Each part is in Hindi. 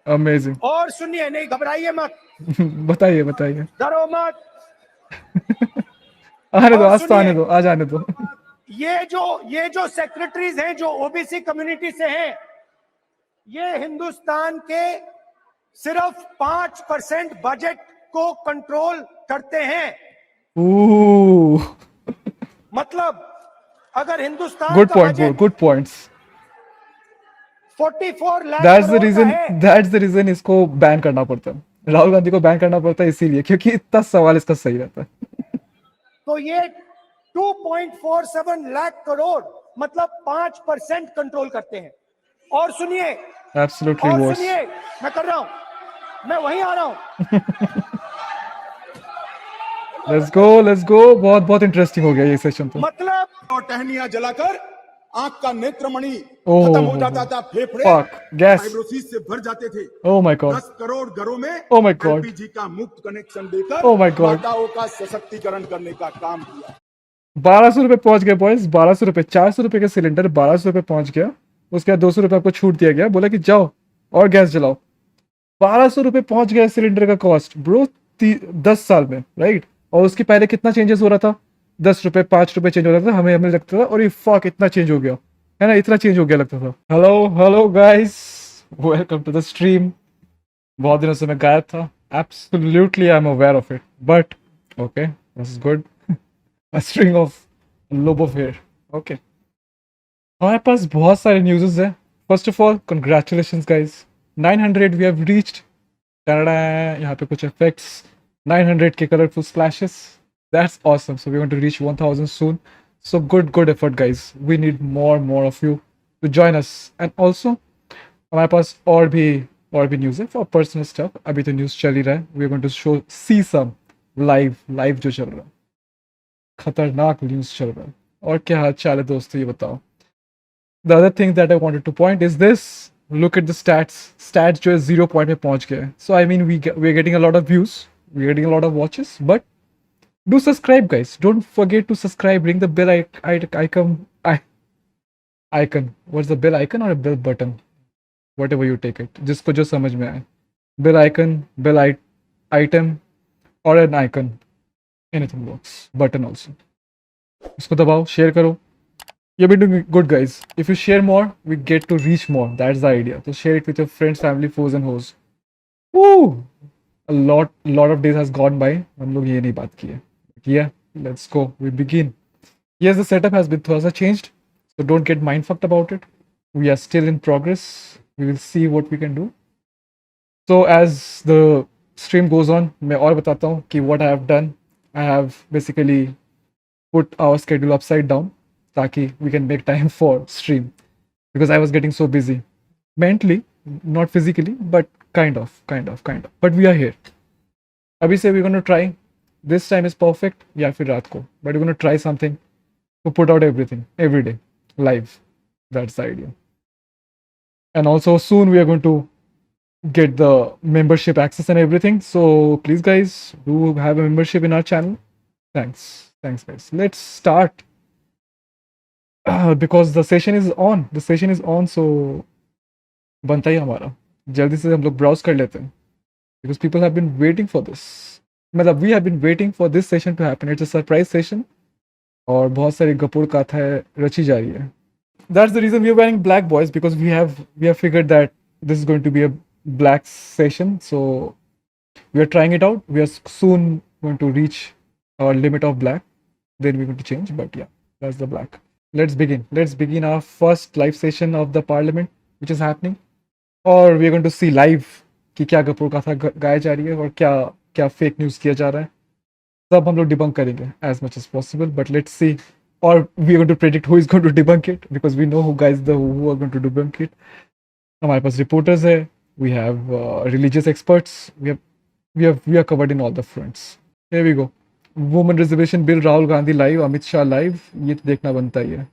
अमेजिंग। और सुनिए, नहीं घबराइए मत, बताइए बताइए। डरो मत। आने दो, और आज तो आने सुनिए, दो, आज आने दो। ये जो सेक्रेटरीज हैं जो ओबीसी कम्युनिटी से हैं, ये हिंदुस्तान के सिर्फ 5% बजट को कंट्रोल करते हैं। मतलब अगर हिंदुस्तान गुड का point bro, budget good points. 44 lakh that's the crore का रीजन, है, दैट्स द रीजन इसको बैन करना पड़ता है, राहुल गांधी को बैन करना पड़ता है इसीलिए, क्योंकि इतना सवाल इसका सही रहता है। तो ये 2.47 लाख करोड़ मतलब 5% कंट्रोल करते हैं। और सुनिए, एब्सोल्युटली और वर्स। सुनिए, मैं कर रहा हूं, मैं वहीं आ रहा हूं। लेट्स गो, बहुत बहुत इंटरेस्टिंग हो गया ये सेशन तो। मतलब और टहनियां जलाकर आंख का नेत्रमणि ओह खत्म हो जाता था, फेफड़े फक, गैस। फाइब्रोसिस से भर जाते थे। ओह माय गॉड, 10 करोड़ घरों में ओह माय गॉड, एलपीजी का मुफ्त कनेक्शन देकर ओह माय गॉड। माताओं का सशक्तिकरण करने का काम किया। 1200 रुपये पहुंच गए बॉयज, 1200 रुपये, 400 रुपये का सिलेंडर 1200 रुपये पहुंच गया। उसके बाद 200 रुपये आपको छूट दिया गया, बोला कि जाओ और गैस जलाओ। 1200 रुपये पहुंच गया सिलेंडर का कॉस्ट ब्रो, 10 साल में, राइट। और उसके पहले कितना चेंजेस हो रहा था, 10 रुपये 5 रुपये चेंज हो रहा था, हमें हमें लगता था और ये फक इतना चेंज हो गया है ना, इतना चेंज हो गया लगता था। Hello hello guys, welcome to the stream. बहुत दिनों से मैं गायब था, absolutely I am aware of it, but okay, this is good. A string of lobe of hair. Okay. हमारे पास बहुत सारे न्यूज़ है। First of all congratulations guys, 900 we have reached. Canada है यहाँ पे, कुछ इफेक्ट्स, 900 के colourful splashes, that's awesome. So we want to reach 1000 soon. So good effort guys, we need more of you to join us. And also हमारे पास और भी न्यूज़ है फॉर पर्सनल स्टफ। अभी तो न्यूज़ चल ही रहा है, we are going to show see some live जो चल रहा है, खतरनाक न्यूज़ चल रहा है। और क्या हाल चाल है दोस्तों, ये बताओ। The other thing that I wanted to point is this, look at the stats जो है 0 पॉइंट में पहुंच गए। So I mean we are getting a lot of views, we are getting a lot of watches, but do subscribe guys, don't forget to subscribe, ring the bell icon, what's the bell icon और bell button, whatever you take it, जिसको जो समझ में आए। बेल आइकन, बेल आइटम और N icon, anything works, button also. इसको दबाओ, शेयर करो। You've been doing good, guys. If you share more, we get to reach more. That's the idea. So share it with your friends, family, foes, and hoes. Woo! A lot of days has gone by. हम लोग ये नहीं बात की है. Yeah, let's go. We begin. Yes, the setup has been थोड़ा सा changed, so don't get mind fucked about it. We are still in progress. We will see what we can do. So as the stream goes on, मैं और बताता हूँ कि what I have done. I have basically put our schedule upside down ताकि we can make time for stream, because I was getting so busy mentally, not physically, but kind of, but we are here. अभी से we're going to try, this time is perfect या फिर रात को, but we're going to try something to put out everything every day live. That's the idea. And also soon we are going to get the membership access and everything, so please guys do have a membership in our channel. Thanks guys, let's start. Because the session is on, so बनता ही हमारा जल्दी से हम लोग ब्राउज कर लेते हैं, because people have been waiting for this, मतलब we have been waiting for this session to happen. It's a surprise session और बहुत सारी गपुड़ कथाएं रची जा रही है. That's the reason we are wearing black, boys, because we have figured that this is going to be a black session, so we are trying it out. We are soon going to reach our limit of black, then we're going to change, but yeah, that's the black. Let's begin our first live session of the parliament which is happening, और we are going to see live कि क्या गपुर कथा गाया जा रही है और क्या फेक न्यूज़ किया जा रहा है, सब हम लोग डिबंक करेंगे as much as possible. But let's see, or we are going to predict who is going to debunk it, because we know who are going to debunk it. हमारे पास रिपोर्टर्स है, we have religious experts, we are covered in all the fronts. Here we go. Women reservation bill, Rahul Gandhi live, Amit Shah live, ये तो देखना बनता ही है.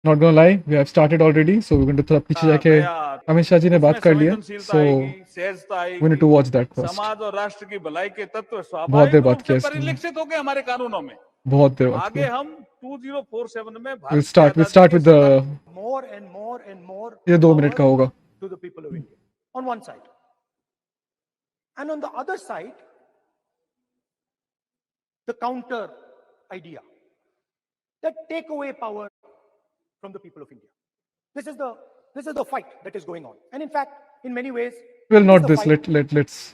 Not gonna lie, we have started already, so we going to थोड़ा पीछे जाके, अमित शाह जी ने बात कर लिया, so we need to watch that first. समाज और राष्ट्र की भलाई के तत्व बहुत देर स्वाभाविक बात रूप किया से इसने, परिलक्षित हो गए हमारे कानूनों में. बहुत देर बात आगे किया. हम 2047 में We'll Bharat start with the, more and more ये 2 मिनट का होगा. to the people of India. on one side. And on the other side, the counter idea that take away power from the people of India. This is the fight that is going on. And in fact, in many ways, Well, it is not the this. fight Let's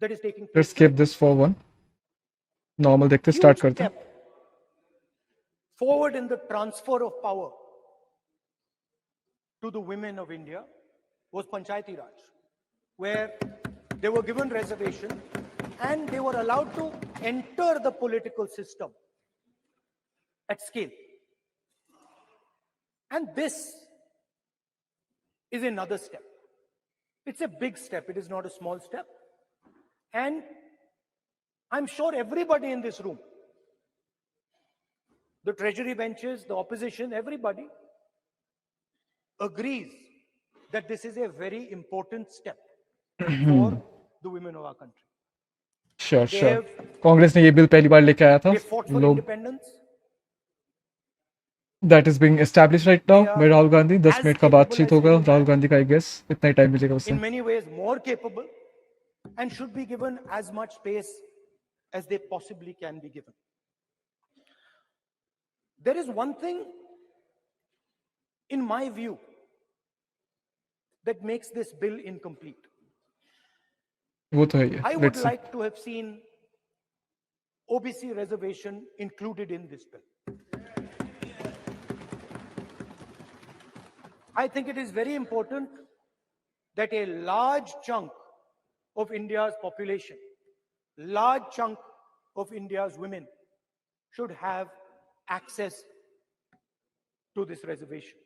that is taking place. let's skip this for one. Normal देखते Huge start करते हैं. step forward in the transfer of power to the women of India was Panchayati Raj, where they were given reservation and they were allowed to enter the political system at scale. And this is another step. It's a big step. It is not a small step. And I'm sure everybody in this room, the treasury benches, the opposition, everybody agrees that this is a very important step for the women of our country. Sure, They sure. have- Congress ने ये बिल पहली बार लेके आया था. They fought for लोग independence. that is being established right now They are by Rahul Gandhi. 10 as minute का capable बातचीत as होगा anyone. राहुल गांधी का. I guess इतना ही टाइम मिलेगा उसे. In many ways more capable and should be given as much space as they possibly can be given. There is one thing, in my view, that makes this bill incomplete. वो तो है ये. I would Let's see. like to have seen OBC reservation included in this bill. I think it is very important that a large chunk of India's population, large chunk of India's women should have access to this reservation.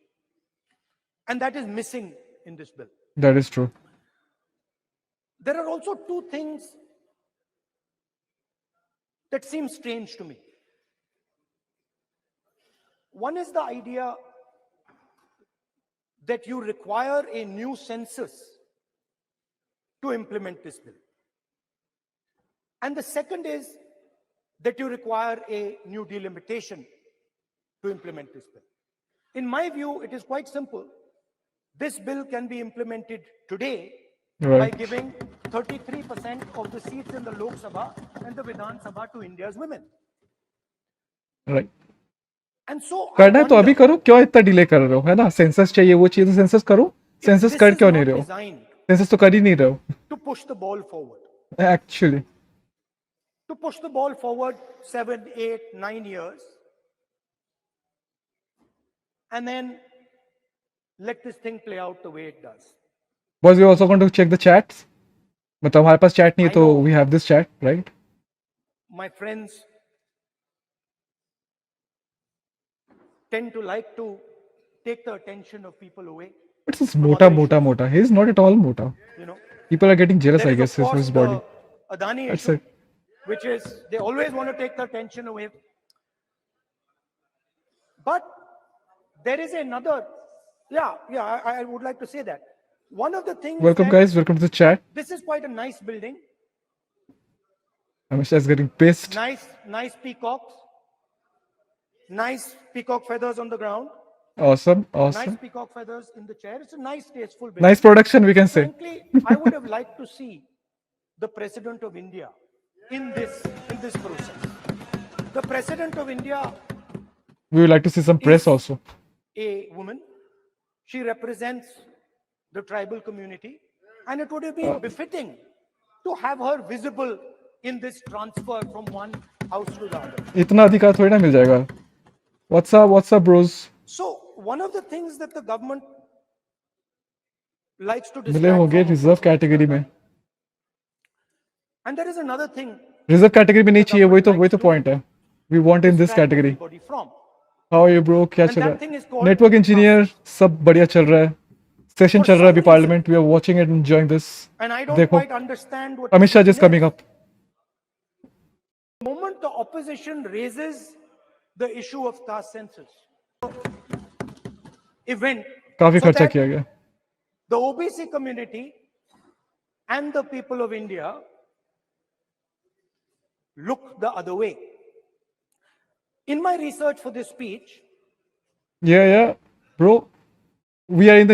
And that is missing in this bill. That is true. There are also two things that seem strange to me. One is the idea that you require a new census to implement this bill. And the second is that you require a new delimitation to implement this bill. In my view, it is quite simple. This bill can be implemented today by Right. giving 33% of the seats in the Lok Sabha and the Vidhan Sabha to India's women. Right. And so I करना है तो अभी wonder करो. क्यों इतना डिले कर रहे हो? है ना? सेंसस चाहिए, वो चाहिए तो सेंसस करो. if सेंसस this कर is क्यों not नहीं रहे हो? designed सेंसस तो कर ही नहीं रहे हो. to push the ball forward. Actually. To push the ball forward 7, 8, 9 years, and then let this thing play out the way it does. Was we also going to check the chats? मतलब हमारे पास chat नहीं है I तो know. we have this chat, right? My friends tend to like to take the attention of people away. It's this mota. He's not at all mota. You know, People are getting jealous, there I is, of guess, of course, his body. the Adani That's issue, it. which is they always want to take the attention away. But there is another, I would like to say that. One of the things Welcome, that guys. Welcome to the chat. this is quite a nice building, Amisha is getting pissed. nice peacocks, nice peacock feathers on the ground, Awesome. nice peacock feathers in the chair. It's a nice, tasteful building. Nice production, we can say. Frankly, I would have liked to see the President of India in this process. The President of India, We would like to see some press Is- also. a woman, she represents the tribal community, and it would have been befitting to have her visible in this transfer from one house to the other. इतना अधिकार थोड़ी ना मिल जाएगा. What's up, bros? So one of the things that the government likes to मिले distract होंगे from, रिजर्व कैटेगरी में. and there is another thing reserve category में नहीं चाहिए. वही तो पॉइंट है. We want in this distract category. everybody from. How are you, bro? क्या And चल that रहा thing is है? called नेटवर्क इंजीनियर सब बढ़िया चल रहा है. सेशन For चल रहा है अभी some parliament. We are watching it and enjoying this. And I don't देखो. quite understand what Amisha the just coming up. moment the opposition raises the issue of caste census event, काफी so खर्चा that किया गया. the OBC community and the people of India look the other way. In my research for this speech, Yeah, bro. We are in the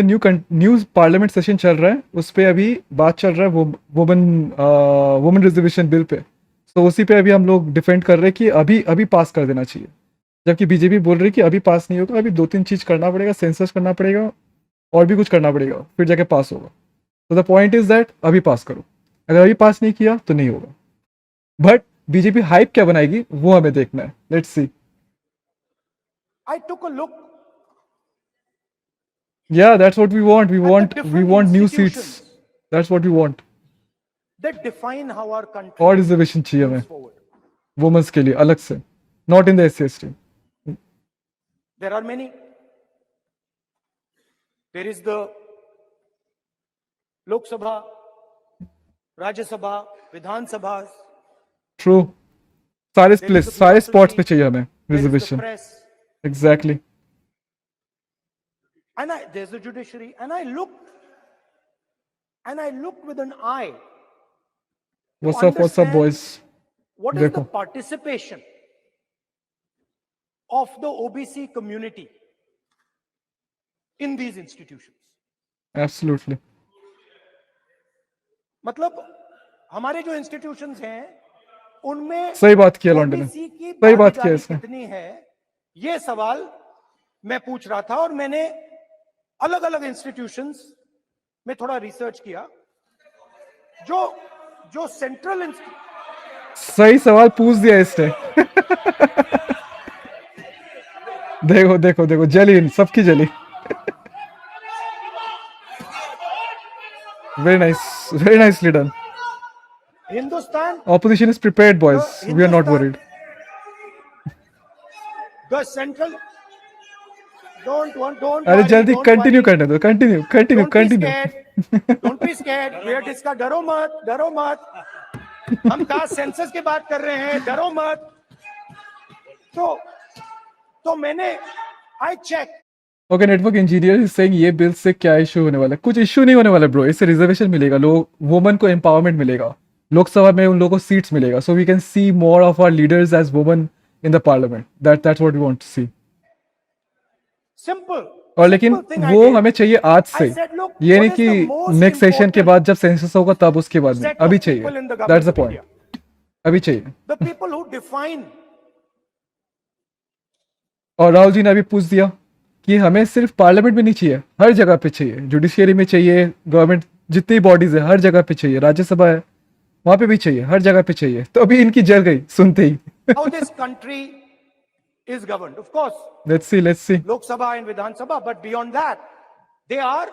new parliament session चल रहा है, उस पे अभी बात चल रहा है वो वुमेन रिजर्वेशन बिल पे। तो उसी पे अभी हम लोग डिफेंड कर रहे हैं कि अभी अभी पास कर देना चाहिए, जबकि बीजेपी बोल रही है कि अभी पास नहीं होगा, अभी 2-3 चीज़ करना पड़ेगा, सेंसस करना पड़ेगा और भी कुछ करना पड़ेगा, फिर जाके पास होगा। तो द पॉइंट इज दैट अभी पास करो, अगर अभी पास नहीं किया तो नहीं होगा। बट बीजेपी हाइप क्या बनाएगी वो हमें देखना है, let's see. I took a look Yeah, that's what we want. We at the want different new institutions seats. That's what we want. that define how our country और रिजर्वेशन चाहिए moves हमें forward. वुमेन्स के लिए अलग से, not in the SC/ST. There are many. There is the Lok Sabha, Rajya Sabha, Vidhan Sabhas. True, सारे There प्लेस is the सारे स्पॉट्स पे bureaucracy, चाहिए हमें there is the reservation. press, exactly. and there's the judiciary. And I looked with an eye what's up understand boys. what is देखो। the participation of the OBC community in these institutions. Absolutely. मतलब हमारे जो इंस्टीट्यूशंस हैं उनमें सही बात किया लॉन्डन ने, OBC की सही बात किया भागीदारी इसने। कितनी है, ये सवाल मैं पूछ रहा था। और मैंने अलग अलग इंस्टीट्यूशंस में थोड़ा रिसर्च किया। जो सेंट्रल सही सवाल पूछ दिया इसने। देखो देखो देखो, जली सबकी जली। Very nicely done. Hindustan, opposition is prepared boys, we are not worried. The central don't अरे जल्दी कंटिन्यू करने दो, continue. Don't be scared, where इसका डरो मत। हम कास्ट सेंसस की बात कर रहे हैं, डरो मत। तो मैंने I check. Okay, network engineer is saying ये बिल से क्या इशू होने वाला है? कुछ इशू नहीं होने वाला ब्रो, इससे रिजर्वेशन मिलेगा, लोग वुमेन को एम्पावरमेंट मिलेगा, लोकसभा में उन लोगों को सीट्स मिलेगा, so we can see more of our leaders as women in the parliament. That's what we want to see. Simple. और लेकिन वो हमें चाहिए आज से, ये नहीं कि नेक्स्ट सेशन के बाद जब सेंसस होगा तब उसके बाद में, अभी चाहिए। दैट्स द पॉइंट, अभी चाहिए। The people who define. और राहुल जी ने अभी पूछ दिया कि हमें सिर्फ पार्लियामेंट में नहीं चाहिए, हर जगह पे चाहिए, जुडिशियरी में चाहिए, गवर्नमेंट जितनी बॉडीज है हर जगह पे चाहिए, राज्यसभा है वहां पे भी चाहिए, हर जगह पे चाहिए। तो अभी इनकी जल गई सुनते ही। How this country is governed, of course. Let's see. Lok Sabha and Vidhan Sabha, but beyond that, they are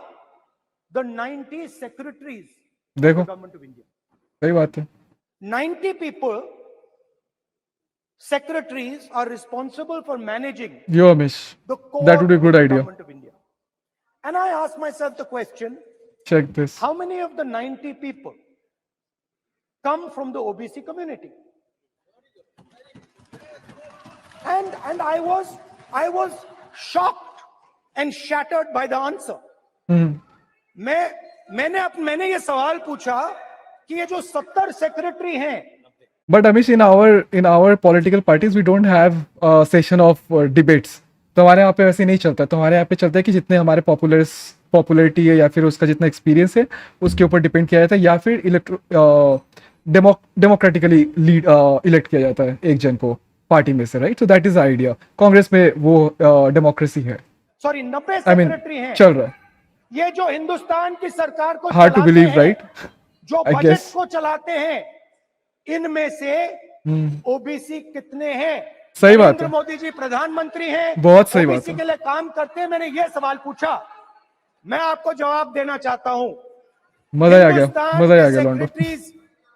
the 90 secretaries of देखो, the government of India. सही बात है। 90 people, secretaries, are responsible for managing Yo, Amish, the core that would be a good of the idea. government of India. And I asked myself the question: Check this. how many of the 90 people come from the OBC community? And I was shocked and shattered by the answer. मैंने ये सवाल पूछा कि ये जो 70 सेक्रेटरी हैं, But Amish, in our political parties we don't have a session of debates. तो हमारे यहाँ पे वैसे नहीं चलता। तो हमारे यहाँ पे चलता है कि जितने हमारे पॉपुलरिटी है या फिर उसका जितना एक्सपीरियंस है उसके ऊपर डिपेंड किया जाता है, या फिर डेमोक्रेटिकली इलेक्ट किया जाता है एक जन को पार्टी में से, right? So that is idea. Congress में वो डेमोक्रेसी है। सॉरी, 90 I mean, सेक्रेटरी हैं चल रहा है। ये जो हिंदुस्तान की सरकार को हार्ड टू चलाते बिलीव, हैं, राइट? जो I बजट guess. को चलाते हैं, इनमें से ओबीसी कितने हैं? सही बात नरेंद्र है। मोदी जी प्रधानमंत्री हैं, बहुत सही बात ओबीसी है। के लिए काम करते हैं। मैंने ये सवाल पूछा, मैं आपको जवाब देना चाहता हूं। मजा ही आ गया लॉन्डो।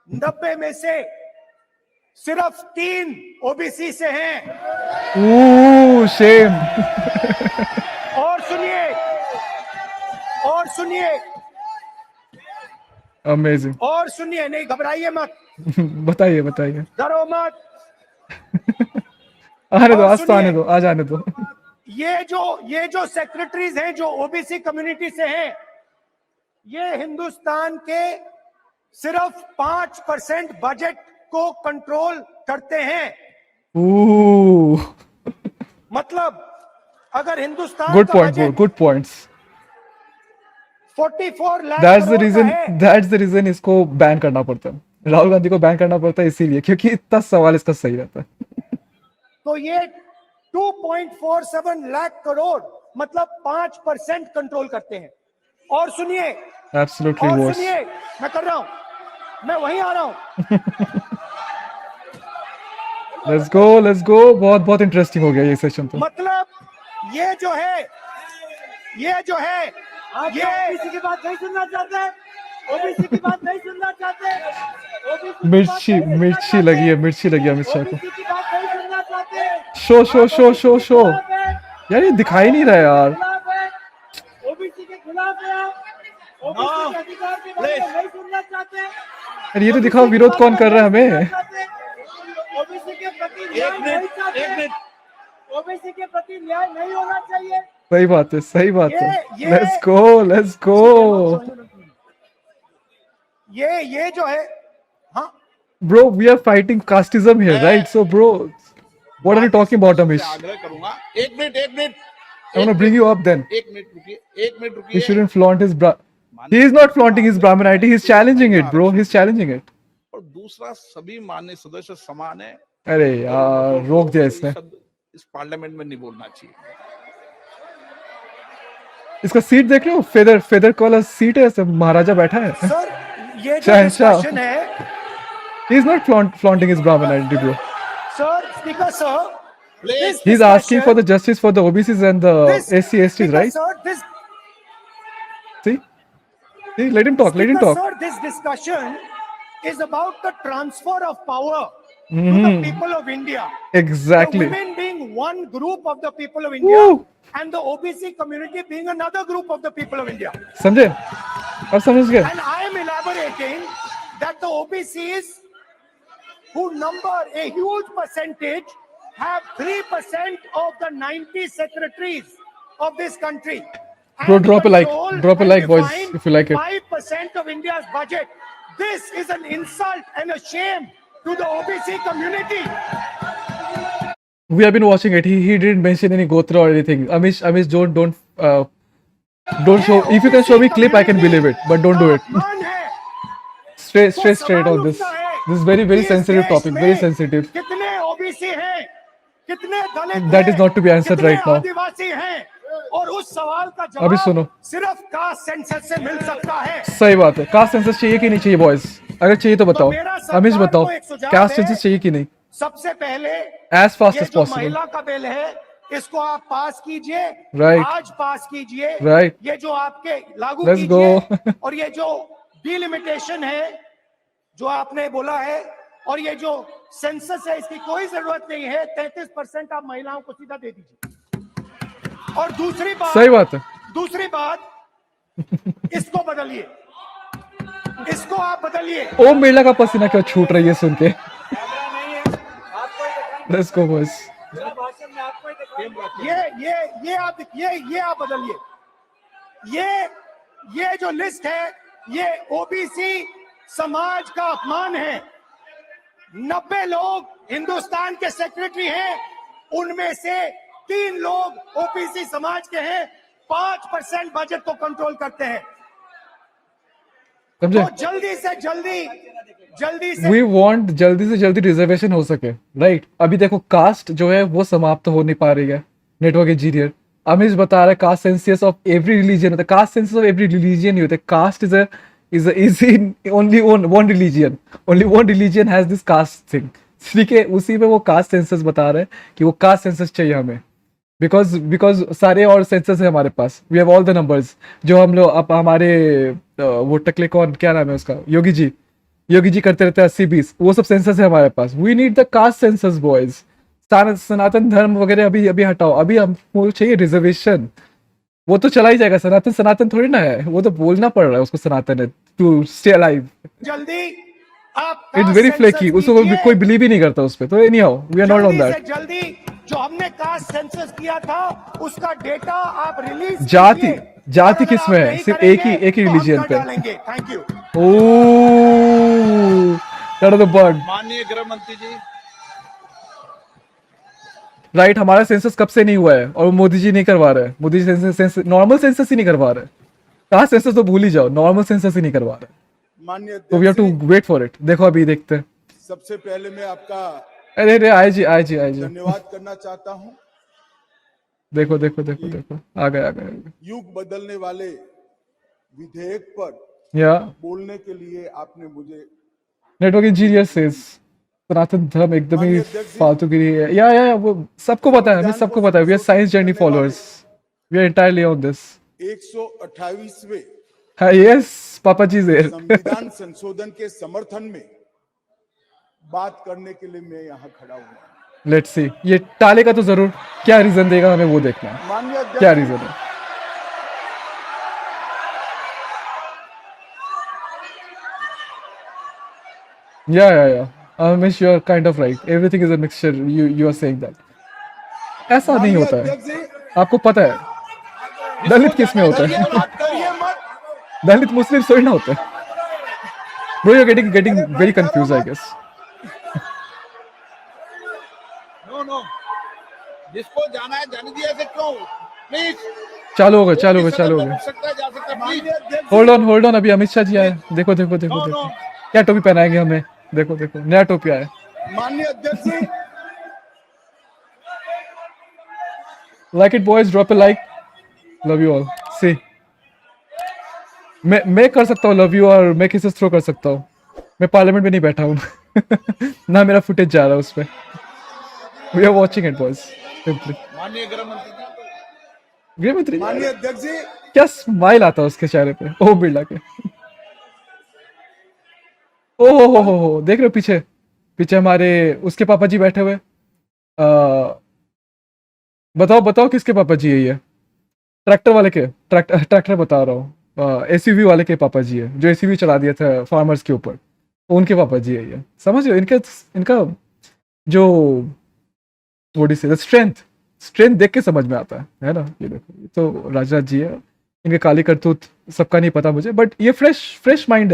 90 में से सिर्फ 3 ओबीसी से हैं। शेम। और सुनिए अमेजिंग। और सुनिए, नहीं घबराइए मत, बताइए डरो मत। आने दो, और आज तो आने सुनिए, दो, आज आने दो। ये जो सेक्रेटरीज हैं जो ओबीसी कम्युनिटी से हैं, ये हिंदुस्तान के सिर्फ 5% बजट को कंट्रोल करते हैं। मतलब अगर हिंदुस्तान गुड का point, budget good points. 44 lakh that's the crore का रीजन, है। दैट्स द रीजन इसको बैन करना पड़ता है, राहुल गांधी को बैन करना पड़ता है इसीलिए, क्योंकि इतना सवाल इसका सही रहता है। तो ये 2.47 लाख करोड़ मतलब 5% कंट्रोल करते हैं। और सुनिए, एब्सोल्युटली और वर्स। सुनिए, मैं कर रहा हूं, मैं वहीं आ रहा हूं। लेट्स गो, बहुत बहुत इंटरेस्टिंग हो गया ये सेशन तो। मतलब ये जो है, ये ओबीसी की बात नहीं सुनना चाहते, ओबीसी की बात नहीं सुनना चाहते, मिर्ची लगी है, मिर्ची लगी है अमित शाह को। ओबीसी की बात नहीं सुनना चाहते। शो यार, ये दिखाई नहीं रहा यार। ओबीसी के खिलाफ है आप, ओबीसी के अधिकार के बारे में नहीं सुनना चाहते। यार ये तो दिखाओ विरोध कौन कर रहा है हमें। ओबीसी के प्रति न्याय नहीं चाहते, ओबीसी के प्रति न्याय नहीं होना चाहिए। सही बात है। ये लेट्स गो। ये जो है, हाँ, bro we are fighting casteism here, right? So bro, what are you talking about Amish? आग्रह करूंगा, एक minute I want to bring you up then. एक मिनट रुकिए। He shouldn't flaunt his he is not flaunting his Brahmanity, he's challenging it, bro. He's challenging it. और दूसरा, सभी मान्य सदस्य समान है। अरे यार, रोक दिया इसने। इस पार्लियामेंट में नहीं बोलना चाहिए। इसका सीट देख रहे हो, फेदर वाला सीट है, सब महाराजा बैठा है। सर ये जो शहंशाह। डिस्कशन है, He is not flaunting his Brahmanity, bro. Sir speaker sir, this He's asking for the discussion- justice for the OBCs and the this- SC STs, Speaker, right? Sir, this See, let him talk. Speaker, sir, this discussion is about the transfer of power to the people of India. Exactly. The women being one group of the people of India, Woo. and the OBC community being another group of the people of India. समझे? अब समझ गए? And I am elaborating that the OBCs, who number a huge percentage, have 3% of the 90 secretaries of this country. Bro, and drop a like. control Drop a and like, boys, define if you like it. 5% of India's budget. This is an insult and a shame to the OBC community. We have been watching it. He didn't mention any Gotra or anything. Amish, don't show. If you can show me clip, I can believe it. But don't do it. अपमान है। Straight on this. This is very इस sensitive देश topic. में Very sensitive. कितने ओबीसी हैं, कितने दलित That हैं, is not to be answered कितने right now. आदिवासी हैं, और उस सवाल का अभी सुनो। जवाब सिर्फ कास्ट सेंसस से मिल सकता है। सही बात है। कास्ट सेंसस चाहिए कि नहीं चाहिए बॉयज? अगर चाहिए तो बताओ। मेरा सरकार अमिश बताओ, को एक सुझाव कास्ट है। सेंसस चाहिए कि नहीं? सबसे पहले As fast ये as जो possible. महिला का बिल है, इसको आप पास कीजिए, Right. आज पास कीजिए। Right. ये जो आपके लागू Let's कीजिए, go. और ये जो डिलिमिटेशन है जो आपने बोला है, और ये जो सेंसस है, इसकी कोई जरूरत नहीं है। 33% आप महिलाओं को सीधा दे दीजिए। और सही बात है। दूसरी बात, इसको बदलिए, इसको आप बदलिए। ओम बिरला का पसीना क्यों छूट रही है सुन के? Let's go boys. ये आप बदलिए। ये जो लिस्ट है, ये ओबीसी समाज का अपमान है। 90 लोग हिंदुस्तान के सेक्रेटरी हैं, उनमें से 3 लोग ओबीसी समाज के हैं। 5% बजट को कंट्रोल करते हैं। समझे? तो जल्दी से वी वांट जल्दी से जल्दी रिजर्वेशन हो सके, राइट? अभी देखो कास्ट जो है वो समाप्त हो नहीं पा रही है, नेटवर्क इंजीनियर अमिश बता रहा है। Caste census of every religion होता है, caste census of every religion नहीं होता। Caste is in only one religion, only one religion has this caste thing. ठीक है, उसी में वो कास्ट सेंसस बता रहे हैं कि वो कास्ट सेंसस चाहिए हमें, बिकॉज सारे और सेंसस है हमारे पास। We have all the numbers. जो हम लोग अब हमारे वो टकले कौन, क्या नाम है उसका, योगी जी करते रहते हैं 80-20, वो सब सेंसस है हमारे पास। We need the caste census boys. Sanatan Dharma वगैरह अभी हटाओ, अभी हमको चाहिए रिजर्वेशन। वो तो चला ही जाएगा। सनातन थोड़ी ना है, वो तो बोलना पड़ रहा है उसको सनातन है टू स्टे अलाइव। जल्दी आप इट्स वेरी फ्लेकी, उसको कोई बिलीव ही नहीं करता उस पे। तो anyhow we are not on that. जल्दी जो हमने कास्ट सेंसस किया था उसका डेटा आप रिलीज जाति किस में है? सिर्फ एक ही रिलीजन पे। Thank you. Oh, that is the bird. माननीय गृह मंत्री जी, राइट, हमारा सेंसस कब से नहीं हुआ है और मोदी जी नहीं करवा रहे हैं। Modi ji census normal census ही नहीं करवा रहे। कास्ट सेंसस तो भूल ही जाओ, नॉर्मल सेंसस ही नहीं करवा रहे, माननीय तो वी हैव अध्यक्ष to ji, wait for it. देखो अभी देखते हैं। सबसे पहले मैं आपका अरे अरे आए जी आए जी आए जी, धन्यवाद करना चाहता हूं। देखो देखो देखो देखो, आ गए आ गए आ गए। युग बदलने वाले विधेयक पर या बोलने के लिए आपने मुझे नेटवर्क इंजीनियर सेज सनातन धर्म एकदम ही माननीय अध्यक्ष जी, फालतूगिरी है। या वो सबको पता है, हमें संविधान सबको को पता है। वी आर साइंस जर्नी संशोधित करने followers, we are entirely on this. 128वें हाँ यस, पापा जी देर। संविधान संशोधन के समर्थन में बात करने के लिए मैं यहाँ खड़ा हुआ। लेट्स सी, ये टाले का तो जरूर क्या रीजन देगा, हमें वो देखना है माननीय अध्यक्ष क्या जी, रीजन है। या Amish, you are kind of right, everything is a mixture, you are saying that। ऐसा नहीं माननीय होता है, अध्यक्ष जी, आपको पता है दलित किस में होता है। बात करिए मत। दलित मुस्लिम थोड़ी ना होते हैं। Bro, you're getting very confused, I guess। No, जिसको जाना है जाने दिया, ऐसे क्यों? प्लीज। चालू हो गया सकता है, जा सकता है, माननीय प्लीज। अध्यक्ष जी, होल्ड ऑन, अभी अमित शाह जी आए। देखो देखो देखो No, देखो, no। क्या टोपी पहनाएंगे हमें। देखो देखो, नया टोपी आया। माननीय अध्यक्ष जी, like it boys, drop a like, love you all. See, मैं कर सकता हूँ लव यू, और मैं किसे थ्रो कर सकता हूँ। मैं पार्लियामेंट में नहीं बैठा हूँ ना मेरा फुटेज जा रहा है उसमें। We are watching it boys, simply. माननीय गृह मंत्री जी, गृह मंत्री, माननीय अध्यक्ष जी, क्या स्माइल आता है उसके चेहरे पे, ओम बिरला के। ओ हो, देख रहे हो पीछे, पीछे हमारे उसके पापा जी बैठे हुए। बताओ बताओ किसके पापा जी है ये। ट्रैक्टर वाले के, ट्रैक्टर बता रहा हूँ, एसयूवी वाले के पापा जी है, जो एसयूवी चला दिया था फार्मर्स के ऊपर, उनके पापा जी है ये। समझ रहे हो, इनका जो थोड़ी सी स्ट्रेंथ देख के समझ में आता है ना। ये देखो, ये तो राजनाथ जी है, इनके काली करतूत सबका नहीं पता मुझे, बट ये फ्रेश माइंड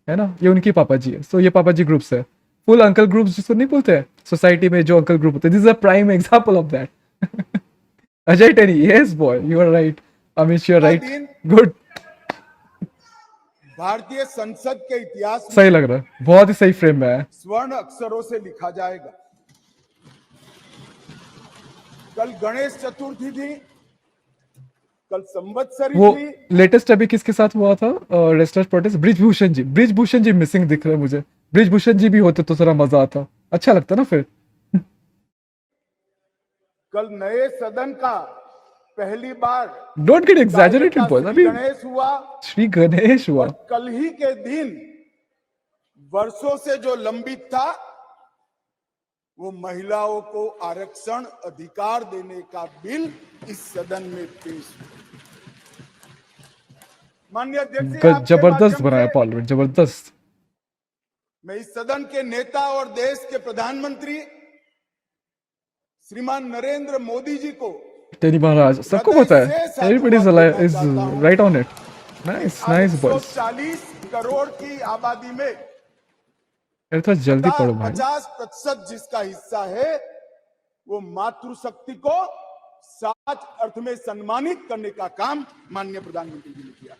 है ना। ये उनकी पापा जी है। सो ये पापा जी ग्रुप्स है, फुल अंकल ग्रुप्स जिसको नहीं बोलते हैं सोसाइटी में, जो अंकल ग्रुप होते हैं। This is a prime example of that. Ajay Teni, yes boy, you are right. Amit, you are right, दिन गुड। भारतीय संसद के इतिहास सही में लग रहा है, बहुत ही सही फ्रेम में है। स्वर्ण अक्षरों से लिखा जाएगा। कल गणेश चतुर्थी थी, कल संवत्सरी वो थी। लेटेस्ट अभी किसके साथ हुआ था रेस्टर्स प्रोटेस्ट, ब्रिजभूषण जी मिसिंग दिख रहे हैं मुझे। ब्रिजभूषण जी भी होते तो थोड़ा मजा आता, अच्छा लगता ना फिर। कल नए सदन का पहली बार डोंट गेट एग्जैजरेटेड बॉयज। श्री अभी गणेश हुआ, श्री गणेश हुआ, और कल ही के दिन वर्षों से जो लंबित था, वो महिलाओं को आरक्षण अधिकार देने का बिल इस सदन में पेश हुआ। माननीय अध्यक्ष जी, आपके जबरदस्त माध्यम बनाया से पार्लियामेंट, जबरदस्त। मैं इस सदन के नेता और देश के प्रधानमंत्री श्रीमान नरेंद्र मोदी जी को टेनी महाराज, सबको पता है, everybody is right on it. Nice boys. 140 crore की आबादी में यार थोड़ा जल्दी पढ़ो भाई। 50% जिसका हिस्सा है, वो मातृशक्ति को सच अर्थ में सम्मानित करने का काम माननीय प्रधानमंत्री जी ने किया।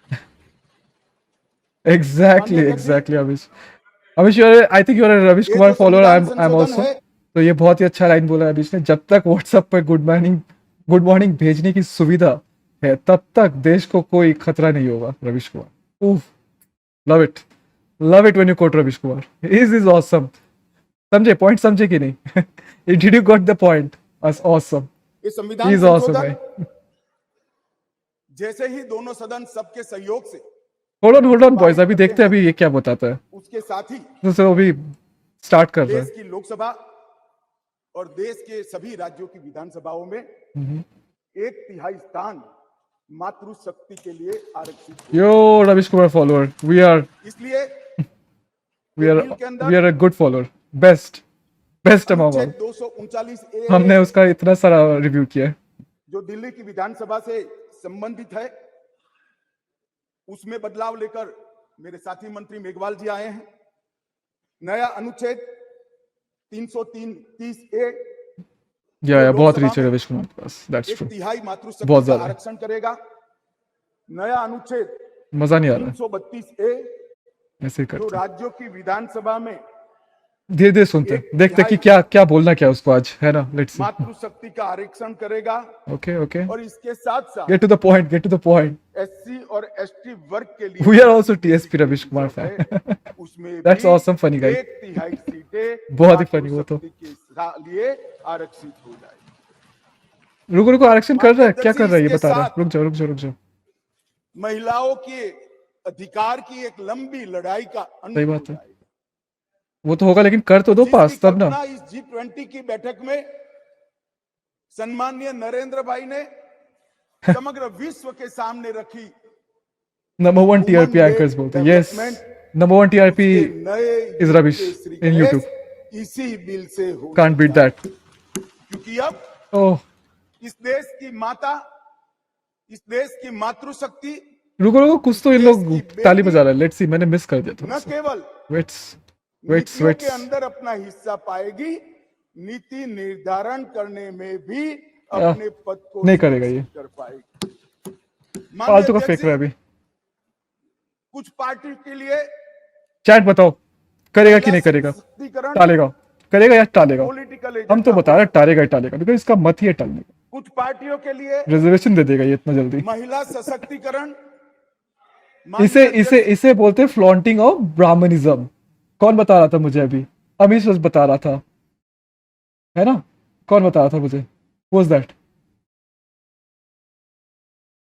Exactly Abhish you are, I think you are Ravish Kumar follower, I am also. तो ये बहुत ही अच्छा लाइन बोला है अभिष ने। जब तक व्हाट्सएप पर गुड मॉर्निंग भेजने की सुविधा है, तब तक देश को कोई खतरा नहीं होगा। रविश कुमार, उफ, love it when you quote Ravish Kumar. Is awesome. समझे पॉइंट, समझे कि नहीं? Did you got the point? Awesome, ये संविधान इज ऑसम संशोधन भाई। जैसे ही दोनों सदन सबके सहयोग से, होल्ड ऑन बॉयज, अभी देखते हैं अभी ये क्या बताता है। उसके साथ ही तो अभी स्टार्ट कर रहे देश की लोकसभा और देश के सभी राज्यों की विधानसभाओं में हैं। 1/3 स्थान मातृशक्ति के लिए आरक्षित है। Yo Ravish Kumar follower, we इसलिए are a good follower, best among all. 239A हमने उसका इतना सारा रिव्यू किया है। जो दिल्ली की विधानसभा से संबंधित है, उसमें बदलाव लेकर मेरे साथी मंत्री मेघवाल जी आए हैं। नया अनुच्छेद 330A या बहुत रीच है रविश कुमार के पास, दैट्स ट्रू। 1/3 मातृशक्ति बहुत का ज्यादा। आरक्षण करेगा। नया अनुच्छेद मजा नहीं आ रहा 332A ऐसे ही जो करते राज्यों की विधानसभा में धीरे धीरे सुनते एक देखते कि तिहाई क्या क्या बोलना क्या उसको आज, है ना? Let's see. मातृशक्ति का आरक्षण करेगा ओके ओके, और इसके साथ साथ get to the point, get to the point. SC और ST वर्ग के लिए We are also TSP रविश कुमार जो है, fan. उसमें That's भी awesome, funny guy. एक तिहाई सीटें बहुत ही funny वो तो। मातृशक्ति के लिए आरक्षित हो जाएगी। रुको रुको, आरक्षण कर रहा है, क्या कर रहा है ये इसके बता रहा है। साथ रुक जाओ रुक जाओ रुक जाओ। महिलाओं के अधिकार की एक लंबी लड़ाई का अंत सही हो बात है। जाएगा। वो तो होगा लेकिन कर तो दो पास जिसकी तब ना। कल्पना इस G20 की बैठक में सम्माननीय नरेंद्र भाई ने समग्र विश्व के सामने रखी। Number 1 TRP Women anchors led बोलते हैं। यस, development नंबर 1 टीआरपी उसके नए is rubbish युग के श्री in गणेश YouTube. इसी बिल से हो Can't beat सकता है। that. क्योंकि अब ओह, इस देश की माता, इस देश की मातृशक्ति रुको रुको, कुछ तो इन देश लोग की बेटी ताली बजा रहा है। लेट्स सी, मैंने मिस कर दिया न थोड़ा। केवल वेट्स वेट्स नीतियों के वेट्स। अंदर अपना हिस्सा पाएगी, नीति निर्धारण करने में भी अपने पद को नहीं करेगा ये। सुरक्षित कर पाएगी। माननीय फालतू का अध्यक्ष फेंक रहा है जी, अभी। कुछ पार्टी के लिए चैट बताओ, करेगा कि नहीं महिला करेगा? सशक्तिकरण टालेगा, करेगा या टालेगा? पॉलिटिकल हम तो एजेंडा बता रहे हैं टालेगा ही टालेगा, बिकॉज इसका मत ही है टालने का। कुछ पार्टियों के लिए रिजर्वेशन दे देगा ये इतना जल्दी। महिला सशक्तिकरण इसे इसे इसे बोलते हैं फ्लॉन्टिंग ऑफ ब्राह्मणिज्म। कौन बता रहा था मुझे अभी? अमीश बस बता रहा था, है ना? कौन बता रहा था मुझे? वाज दैट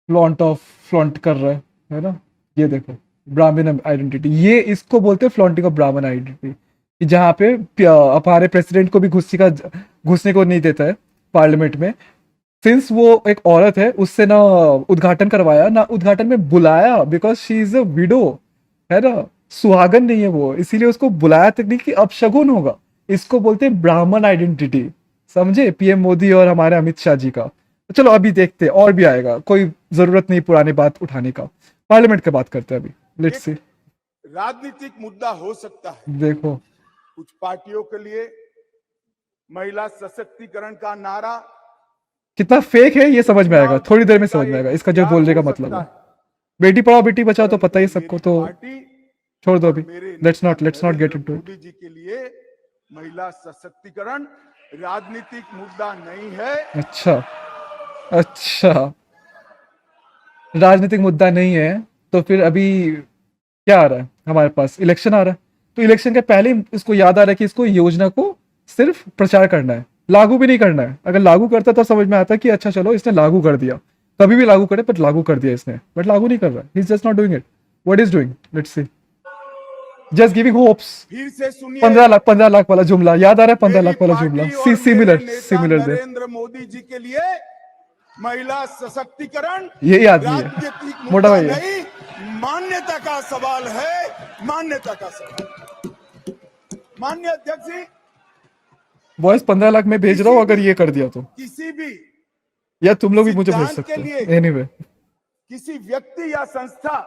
फ्लॉन्ट कर रहा है ना? ये देखो, ब्राह्मण आइडेंटिटी, ये इसको बोलते हैं फ्लॉन्टिंग ऑफ ब्राह्मण आइडेंटिटी, जहाँ पे हमारे प्रेसिडेंट को भी घुसने को नहीं देता है पार्लियामेंट में। सिंस वो एक औरत है, उससे ना उद्घाटन करवाया ना उद्घाटन में बुलाया, because she is a window, है ना? सुहागन नहीं है वो, इसीलिए उसको बुलाया तक नहीं कि अपशगुन होगा। इसको बोलते हैं ब्राह्मण आइडेंटिटी, समझे? पीएम मोदी और हमारे अमित शाह जी का। तो चलो अभी देखते हैं, और भी आएगा, कोई जरूरत नहीं पुरानी बात उठाने का। पार्लियामेंट का बात करते हैं अभी, लेट्स सी। राजनीतिक मुद्दा हो सकता है। देखो कुछ पार्टियों के लिए महिला सशक्तिकरण का नारा कितना फेक है ये समझ में आएगा, थोड़ी देर में समझ में आएगा इसका जो बोलने का मतलब है। बेटी पढ़ाओ बेटी बचाओ तो पता ही सबको, तो छोड़ दो अभी। Let's not get into it. Modi ji के लिए महिला सशक्तिकरण राजनीतिक मुद्दा नहीं है। अच्छा अच्छा, राजनीतिक मुद्दा नहीं है तो फिर अभी क्या आ रहा है हमारे पास? इलेक्शन आ रहा है, तो इलेक्शन के पहले ही इसको याद आ रहा है कि इसको योजना को सिर्फ प्रचार करना है, लागू भी नहीं करना है। अगर लागू करता तो समझ में आता कि अच्छा चलो इसने लागू कर दिया, कभी भी लागू करे, बट लागू कर दिया इसने, बट लागू नहीं कर रहा है। He is just not doing it. What is doing? Let's see. Just giving hopes. फिर से सुनिए, 15 लाख वाला जुमला याद आ रहा है? 15 लाख वाला मेरी जुमला पार्टी और सिमिलर मेरे नेता सिमिलर दे। नरेंद्र मोदी जी के लिए महिला सशक्तिकरण यही आदमी है, राजनीतिक मोटा मुद्दा भाई है। नहीं, मान्यता का सवाल है, मान्यता का सवाल। माननीय अध्यक्ष जी, बॉयज 15 लाख में भेज रहा हूँ अगर ये कर दिया तो, किसी भी या तुम लोग भी मुझे भेज सिद्धांत सकते के हो। लिए एनीवे किसी व्यक्ति या संस्था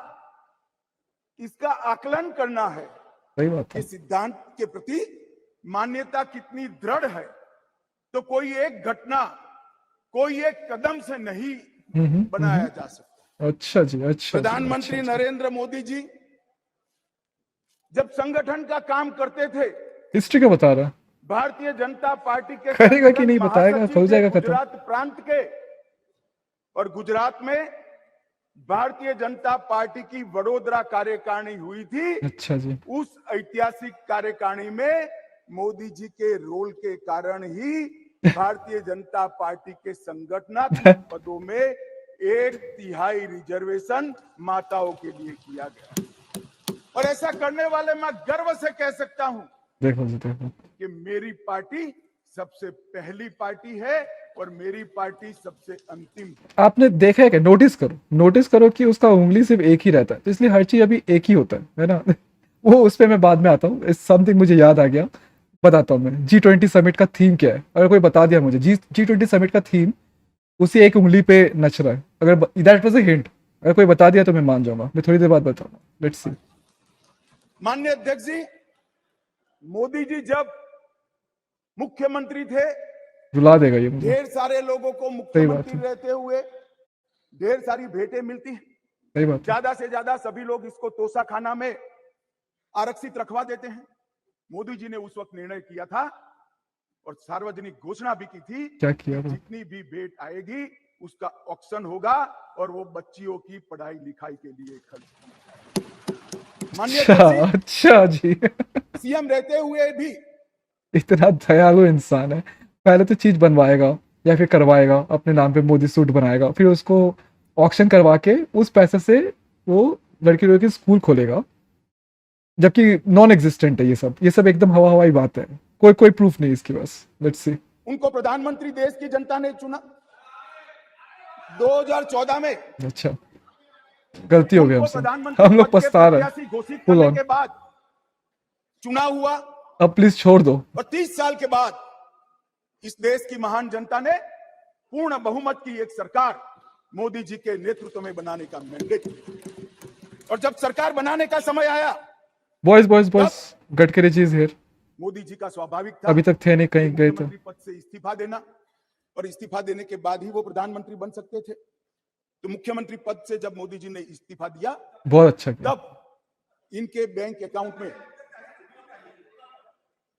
इसका आकलन करना है सही बात कि है। सिद्धांत के प्रति मान्यता कितनी दृढ़ है, तो कोई एक घटना, कोई एक कदम से नहीं बनाया जा सकता। अच्छा जी, अच्छा। प्रधानमंत्री नरेंद्र मोदी जी जब संगठन का काम करते थे, हिस्ट्री क्या बता रहा है? भारतीय जनता पार्टी के करेगा कि नहीं बताएगा, महासचिव हो थे जाएगा खत्म। गुजरात प्रांत के, और गुजरात में भारतीय जनता पार्टी की वडोदरा कार्यकारिणी हुई थी। अच्छा जी, उस ऐतिहासिक कार्यकारिणी में मोदी जी के रोल के कारण ही भारतीय जनता पार्टी के संगठनात्मक पदों में 1/3 रिजर्वेशन माताओं के लिए किया गया, और ऐसा करने वाले मैं गर्व से कह सकता हूं देखो जी देखो। कि मेरी पार्टी सबसे पहली पार्टी है और मेरी पार्टी सबसे अंतिम। आपने देखा है क्या? नोटिस करो कि उसका उंगली सिर्फ एक ही रहता है, तो इसलिए हर चीज अभी एक ही होता है ना? वो उस पे मैं बाद में आता हूँ। समथिंग मुझे याद आ गया, बताता हूँ मैं। G20 समिट का थीम क्या है? अगर कोई बता दिया मुझे G20 समिट का थीम उसी एक उंगली पे नच रहा है, अगर दैट वाज अ हिंट, अगर कोई बता दिया तो मैं मान जाऊंगा। मैं थोड़ी देर बाद बताऊंगा, लेट्स सी। माननीय अध्यक्ष जी, मोदी जी जब मुख्यमंत्री थे, रुला देगा ये मुझे। ढेर सारे लोगों को मुख्यमंत्री रहते हुए ढेर सारी भेंटें मिलती हैं। सही बात है। ज्यादा से ज्यादा सभी लोग इसको तोसा खाना में आरक्षित रखवा देते हैं। मोदी जी ने उस वक्त निर्णय किया था और सार्वजनिक घोषणा भी की थी, क्या किया था? जितनी भी भेंट आएगी उसका ऑक्शन होगा और वो बच्चियों की पढ़ाई लिखाई के लिए खर्च। माननीय अच्छा अच्छा जी। सीएम रहते हुए भी इतना दयालु इंसान है। पहले तो चीज बनवाएगा या फिर करवाएगा, अपने नाम पे मोदी सूट बनाएगा, फिर उसको ऑक्शन करवा के उस पैसे से वो लड़की लोगों की स्कूल खोलेगा, जबकि नॉन एग्जिस्टेंट है ये सब एकदम हवा हवाई बात है। कोई प्रूफ नहीं इसकी, बस लेट्स सी। उनको प्रधानमंत्री देश की जनता ने चुना 2014 में। अच्छा, गलती हो गई उनको हमसे, प्रधानमंत्री हम लोग पद के पछता रहे हैं। प्रत्याशी घोषित Hold करने on. के बाद चुनाव हुआ अब प्लीज छोड़ दो। और 30 साल के बाद इस देश की महान जनता ने पूर्ण बहुमत की एक सरकार मोदी जी के नेतृत्व में बनाने का मैंडेट दिया। और जब सरकार बनाने का समय आया, boys Gadkari ji is here. Modi ji का स्वाभाविक था अभी तक थे नहीं, कहीं गए थे। मुख्यमंत्री पद से इस्तीफा देना, और इस्तीफा देने के बाद ही वो प्रधानमंत्री बन सकते थे। तो मुख्यमंत्री पद से जब मोदी जी ने इस्तीफा दिया, बहुत अच्छा किया। तब इनके बैंक अकाउंट में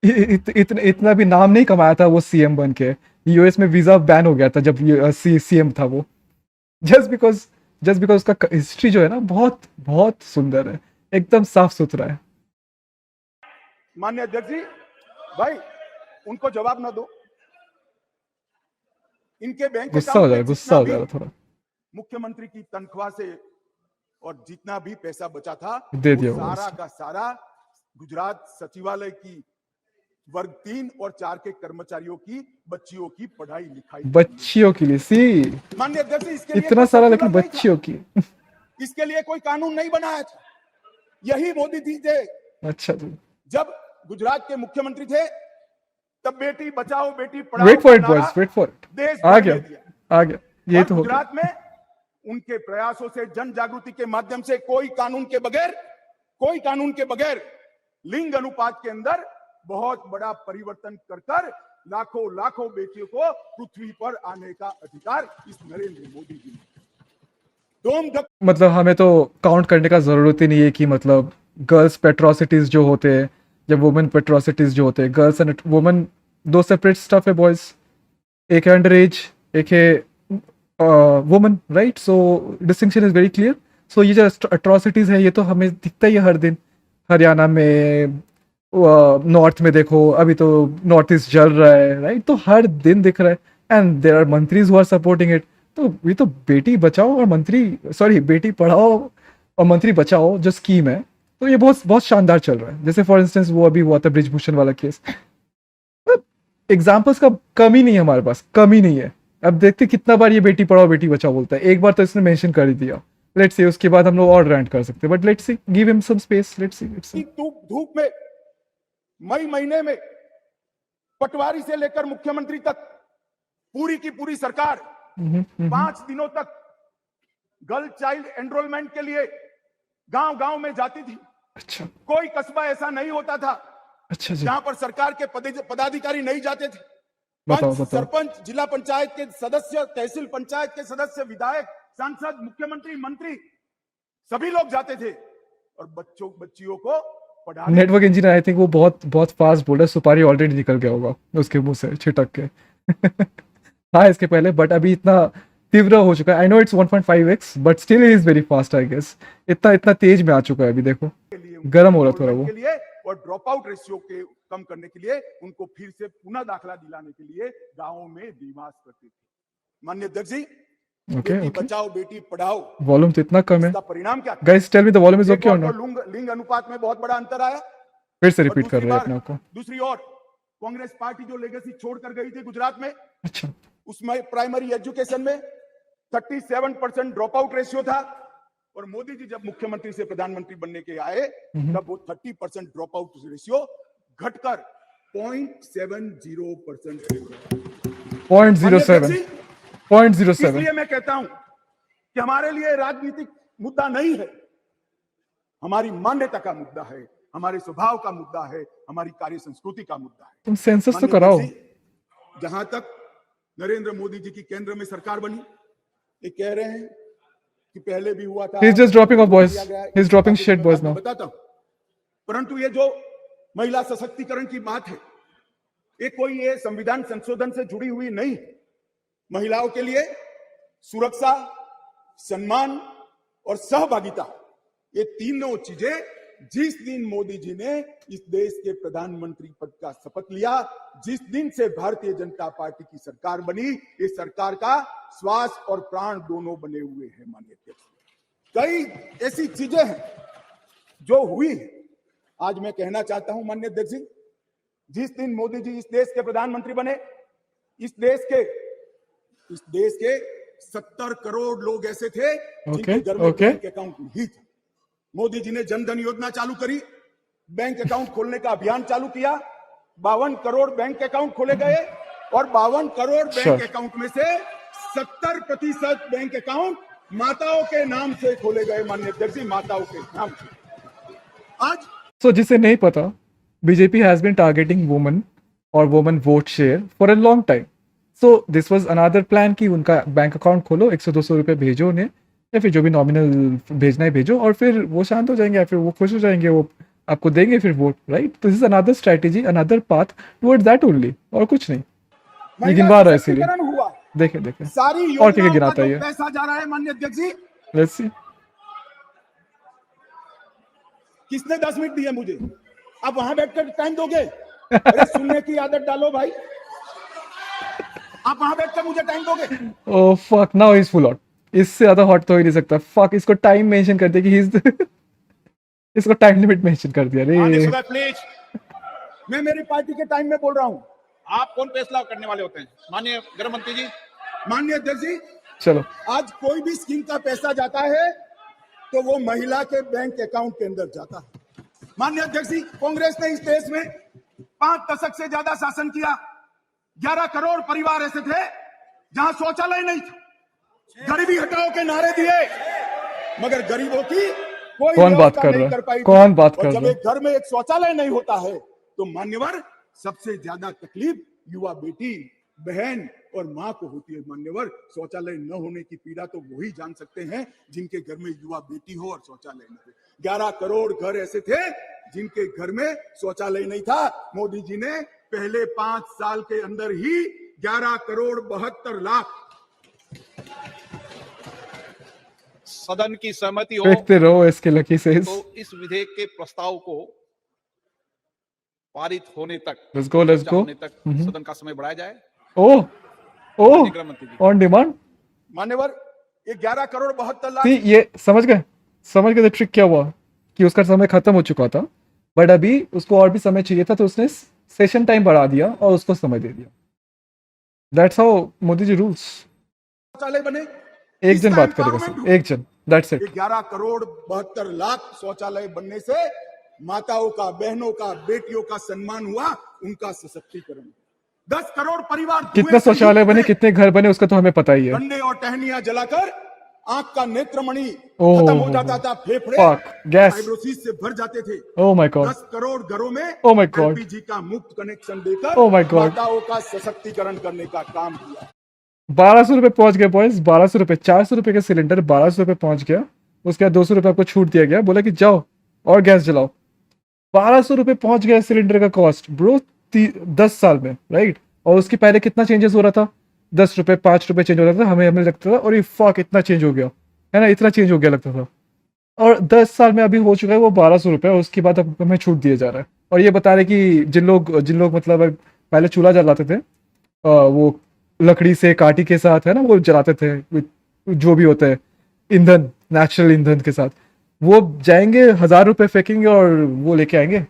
इतना भी नाम नहीं कमाया था वो सीएम बन के। यूएस में वीजा बैन हो गया था जब सीएम था वो, जस्ट बिकॉज उसका हिस्ट्री जो है ना बहुत बहुत सुंदर है, एकदम साफ सुथरा है। माननीय अध्यक्ष जी, भाई उनको जवाब ना दो। इनके बैंक गुस्सा हो अकाउंट में गुस्सा हो जितना जा रहा भी थोड़ा। मुख्यमंत्री की तनख्वाह से और जितना भी पैसा बचा था, दे वो दिया सारा उसने। का सारा गुजरात सचिवालय की वर्ग 3 और 4 के कर्मचारियों की बच्चियों की पढ़ाई लिखाई। बच्चियों के लिए सी माननीय अध्यक्ष जी, इसके लिए इतना कोई सारा, circular लेकिन नहीं था। बच्चियों की। इसके लिए कोई कानून नहीं बनाया था। यही मोदी जी थे। अच्छा जी, जब गुजरात के मुख्यमंत्री थे, तब बेटी बचाओ बेटी पढ़ाओ वेट फॉर का इट नारा बॉयज, वेट फॉर इट। देश आ भर गया में दिया। आ गया, ये और तो हो गया। गुजरात में उनके प्रयासों से, जन जागृति के माध्यम से कोई कानून के बगैर लिंग अनुपात के अंदर बहुत बड़ा परिवर्तन कर लाखों बेटियों को पृथ्वी पर आने का अधिकार इस नरेंद्र मोदी जी ने। मतलब हमें तो काउंट करने का जरूरत ही नहीं है कि मतलब गर्ल्स पेट्रोसिटीज जो होते हैं या वुमेन पेट्रोसिटीज जो होते हैं, गर्ल्स एंड वुमेन दो सेपरेट स्टफ है बॉयज। एक है अंडर एज, एक है women, right? So distinction is very clear. So ये जो अट्रॉसिटीज है ये तो हमें दिखता ही है हर दिन। हरियाणा में, नॉर्थ में देखो, अभी तो नॉर्थ ईस्ट जल रहा है, राइट? तो हर दिन दिख रहा है एंड देयर आर मंत्रीज हु आर सपोर्टिंग इट। तो ये तो बेटी बचाओ और बेटी पढ़ाओ और मंत्री बचाओ जो स्कीम है, तो ये बहुत बहुत शानदार चल रहा है। जैसे फॉर इंस्टेंस वो अभी हुआ था ब्रिजभूषण वाला केस। एग्जाम्पल्स का कमी नहीं है हमारे पास, कमी नहीं है। अब देखते कितना बार ये बेटी पढ़ाओ बेटी बचाओ बोलता है। एक बार तो इसने मेंशन कर ही दिया, लेट्स सी उसके बाद हम लोग और रेंट कर सकते हैं, but let's see, give him some space, let's see. धूप में मई महीने में पटवारी से लेकर मुख्यमंत्री तक पूरी की पूरी सरकार 5 दिनों तक गर्ल चाइल्ड एनरोलमेंट के लिए गांव में जाती थी। अच्छा, कोई कस्बा ऐसा नहीं होता था अच्छा जी, जहां पर सरकार के पदाधिकारी नहीं जाते थे। बताओ पंच, सरपंच, जिला पंचायत के सदस्य, तहसील पंचायत के सदस्य, विधायक, सांसद, मुख्यमंत्री, मंत्री, सभी लोग जाते थे और बच्चियों को पढ़ाने। नेटवर्क इंजीनियर आई थिंक वो बहुत बहुत फास्ट बोल रहा है। सुपारी ऑलरेडी निकल गया होगा उसके मुंह से छिटक के। हाँ इसके पहले, बट अभी इतना तीव्र हो चुका है। I know it's 1.5x but still he is very fast I guess. इतना तेज में आ चुका है अभी, देखो गर्म हो रहा थोड़ा वो। के लिए और ड्रॉप आउट रेशियो के कम करने के लिए उनको फिर से पुनः दाखिला दिलाने के लिए गांवों में निवास करते थे। माननीय अध्यक्ष जी, बेटी बचाओ बेटी पढ़ाओ, वॉल्यूम तो इतना कम है। इसका परिणाम क्या? Guys tell me the volume is okay और नॉट? लिंग अनुपात में बहुत बड़ा अंतर आया। फिर से रिपीट कर रहे हैं अपने आप को। दूसरी ओर कांग्रेस पार्टी जो लेगेसी छोड़कर गई थी गुजरात में, अच्छा, उसमें प्राइमरी एजुकेशन में 37% ड्रॉप आउट रेशियो था और मोदी जी जब मुख्यमंत्री से प्रधानमंत्री बनने के आए तब वो 30% ड्रॉप आउट रेशियो घटकर 0.70% 0.07। इसलिए मैं कहता हूं कि हमारे लिए राजनीतिक मुद्दा नहीं है, हमारी मान्यता का मुद्दा है, हमारे स्वभाव का मुद्दा है, हमारी कार्य संस्कृति का मुद्दा है। तुम सेंसस तो कराओ। जहां तक नरेंद्र मोदी जी की केंद्र में सरकार बनी, ये कह रहे हैं कि पहले भी हुआ था। He's just dropping off, boys. किया गया है, He's इस dropping बात shit, मैं boys, बाद में now. बताता हूं। परंतु ये जो महिला सशक्तिकरण की बात है, ये कोई ये संविधान संशोधन से जुड़ी हुई नहीं। महिलाओं के लिए सुरक्षा, सम्मान और सहभागिता, ये तीनों चीजें जिस दिन मोदी जी ने इस देश के प्रधानमंत्री पद का शपथ लिया, जिस दिन से भारतीय जनता पार्टी की सरकार बनी, इस सरकार का श्वास और प्राण दोनों बने हुए हैं। माननीय अध्यक्ष, कई ऐसी चीजें हैं जो हुई है। आज मैं कहना चाहता हूं माननीय अध्यक्ष जी, जिस दिन मोदी जी इस देश के प्रधानमंत्री बने, इस देश के 70 करोड़ लोग ऐसे थे जिनके घर में बैंक अकाउंट नहीं था। मोदी जी ने जनधन योजना चालू करी, बैंक अकाउंट खोलने का अभियान चालू किया, 52 करोड़ बैंक अकाउंट खोले गए और 52 करोड़ बैंक अकाउंट में से 70% बैंक अकाउंट माताओं के नाम से खोले गए। माननीय अध्यक्ष जी, माताओं के नाम से। आज So जिसे नहीं पता, BJP has been targeting women or women vote share for a long time. So this was another plan कि उनका बैंक अकाउंट खोलो, 100-200 रुपए भेजो उन्हें, या फिर जो भी नॉमिनल भेजना है भेजो, और फिर वो शांत हो जाएंगे या फिर वो खुश हो जाएंगे, वो आपको देंगे फिर वोट, राइट? तो this is another strategy, another path towards that only, और कुछ नहीं। ये गिनवा रहा है इसीलिए। हुआ, देखे देखे सारी और क्या योजनाओं गिनाता का है जो ये, पैसा जा रहा है माननीय अध्यक्ष जी, लेट्स सी। किसने 10 मिनट दिए मुझे? आप वहां बैठकर टाइम दोगे? अरे सुनने की आदत डालो भाई, आप वहां बैठकर मुझे टाइम दोगे? Oh fuck, now he is full out. इससे ज्यादा हॉट तो ही नहीं सकता। फक, इसको टाइम मेंशन कर दे कि ही इज इसको टाइम लिमिट मेंशन कर दिया रे। प्लीज, मैं मेरी पार्टी के टाइम में बोल रहा हूं। आप कौन फैसला करने वाले होते हैं? माननीय गृह मंत्री जी। माननीय अध्यक्ष जी, चलो, आज कोई भी स्कीम का पैसा जाता है तो वो महिला के बैंक अकाउंट के अंदर जाता है। माननीय अध्यक्ष जी, कांग्रेस ने इस देश में 5 दशक से ज्यादा शासन किया। 11 करोड़ परिवार ऐसे थे जहां शौचालय नहीं था। गरीबी हटाओ के नारे दिए, मगर गरीबों की कोई कौन बात कर नहीं रहा कर पाई है? थी। कौन बात और कर जब रहा है? एक घर में एक शौचालय नहीं होता है तो मान्यवर सबसे ज्यादा तकलीफ युवा बेटी, बहन और मां को होती है। मान्यवर, शौचालय न होने की पीड़ा तो वही जान सकते हैं जिनके घर में युवा बेटी हो और शौचालय न हो। 11 करोड़ घर ऐसे थे जिनके घर में शौचालय नहीं था। मोदी जी ने पहले 5 साल के अंदर ही 11 करोड़ 72 लाख सदन की सहमति हो देखते रहो इसके लकी से। तो इस विधेयक के प्रस्ताव को पारित होने तक, लेट्स गो होने तक सदन का समय बढ़ाया जाए। ओह माननीय गृह मंत्री जी। On demand. मान्यवर, ये 11 करोड़ 72 लाख। ये समझ गए ट्रिक क्या हुआ कि उसका समय खत्म हो चुका था, बट अभी उसको और भी समय चाहिए था, तो उसने सेशन टाइम बढ़ा दिया और उसको समय दे दिया। That's how Modi ji rules. शौचालय बने, एक जन बात करेगा सिर्फ, एक जन, दैट्स इट। 11 करोड़ 72 लाख शौचालय बनने से माताओं का, बहनों का, बेटियों का सम्मान हुआ, उनका सशक्तिकरण। 10 करोड़ परिवार कितने शौचालय बने, कितने घर बने, उसका तो हमें पता ही है। गन्ने और टहनियां जलाकर आंख का नेत्रमणि ओह, खत्म हो जाता था, फेफड़े गैस, फाइब्रोसिस से भर जाते थे। Oh my God. 10 करोड़ घरों में ओह माय गॉड, एलपीजी का मुफ्त कनेक्शन देकर ओह माय गॉड, माताओं का सशक्तिकरण करने का काम किया। 1200 रुपए पहुंच गए बॉयज, 1200 रुपए, 400 रुपए का सिलेंडर 1200 रुपए पहुंच गया। उसके बाद 200 रुपए आपको छूट दिया गया, बोला कि जाओ और गैस जलाओ। 1200 रुपए पहुंच गया सिलेंडर का कॉस्ट ब्रो 10 साल में, राइट? और उसके पहले कितना चेंजेस हो रहा था? 10 रुपए 5 रुपए चेंज हो रहा था। हमें लगता था और ये फक इतना चेंज हो गया है ना, इतना चेंज हो गया लगता था। और 10 साल में अभी हो चुका है वो 1200 रुपए, और उसके बाद अब हमें छूट दिया जा रहा है। और ये बता रहे कि जिन लोग मतलब पहले चूल्हा जलाते थे, वो लकड़ी से काटी के साथ है ना, वो जलाते थे जो भी होता है ईंधन, नेचुरल ईंधन के साथ, वो जाएंगे 1000 रुपए फेंकेंगे और वो लेके आएंगे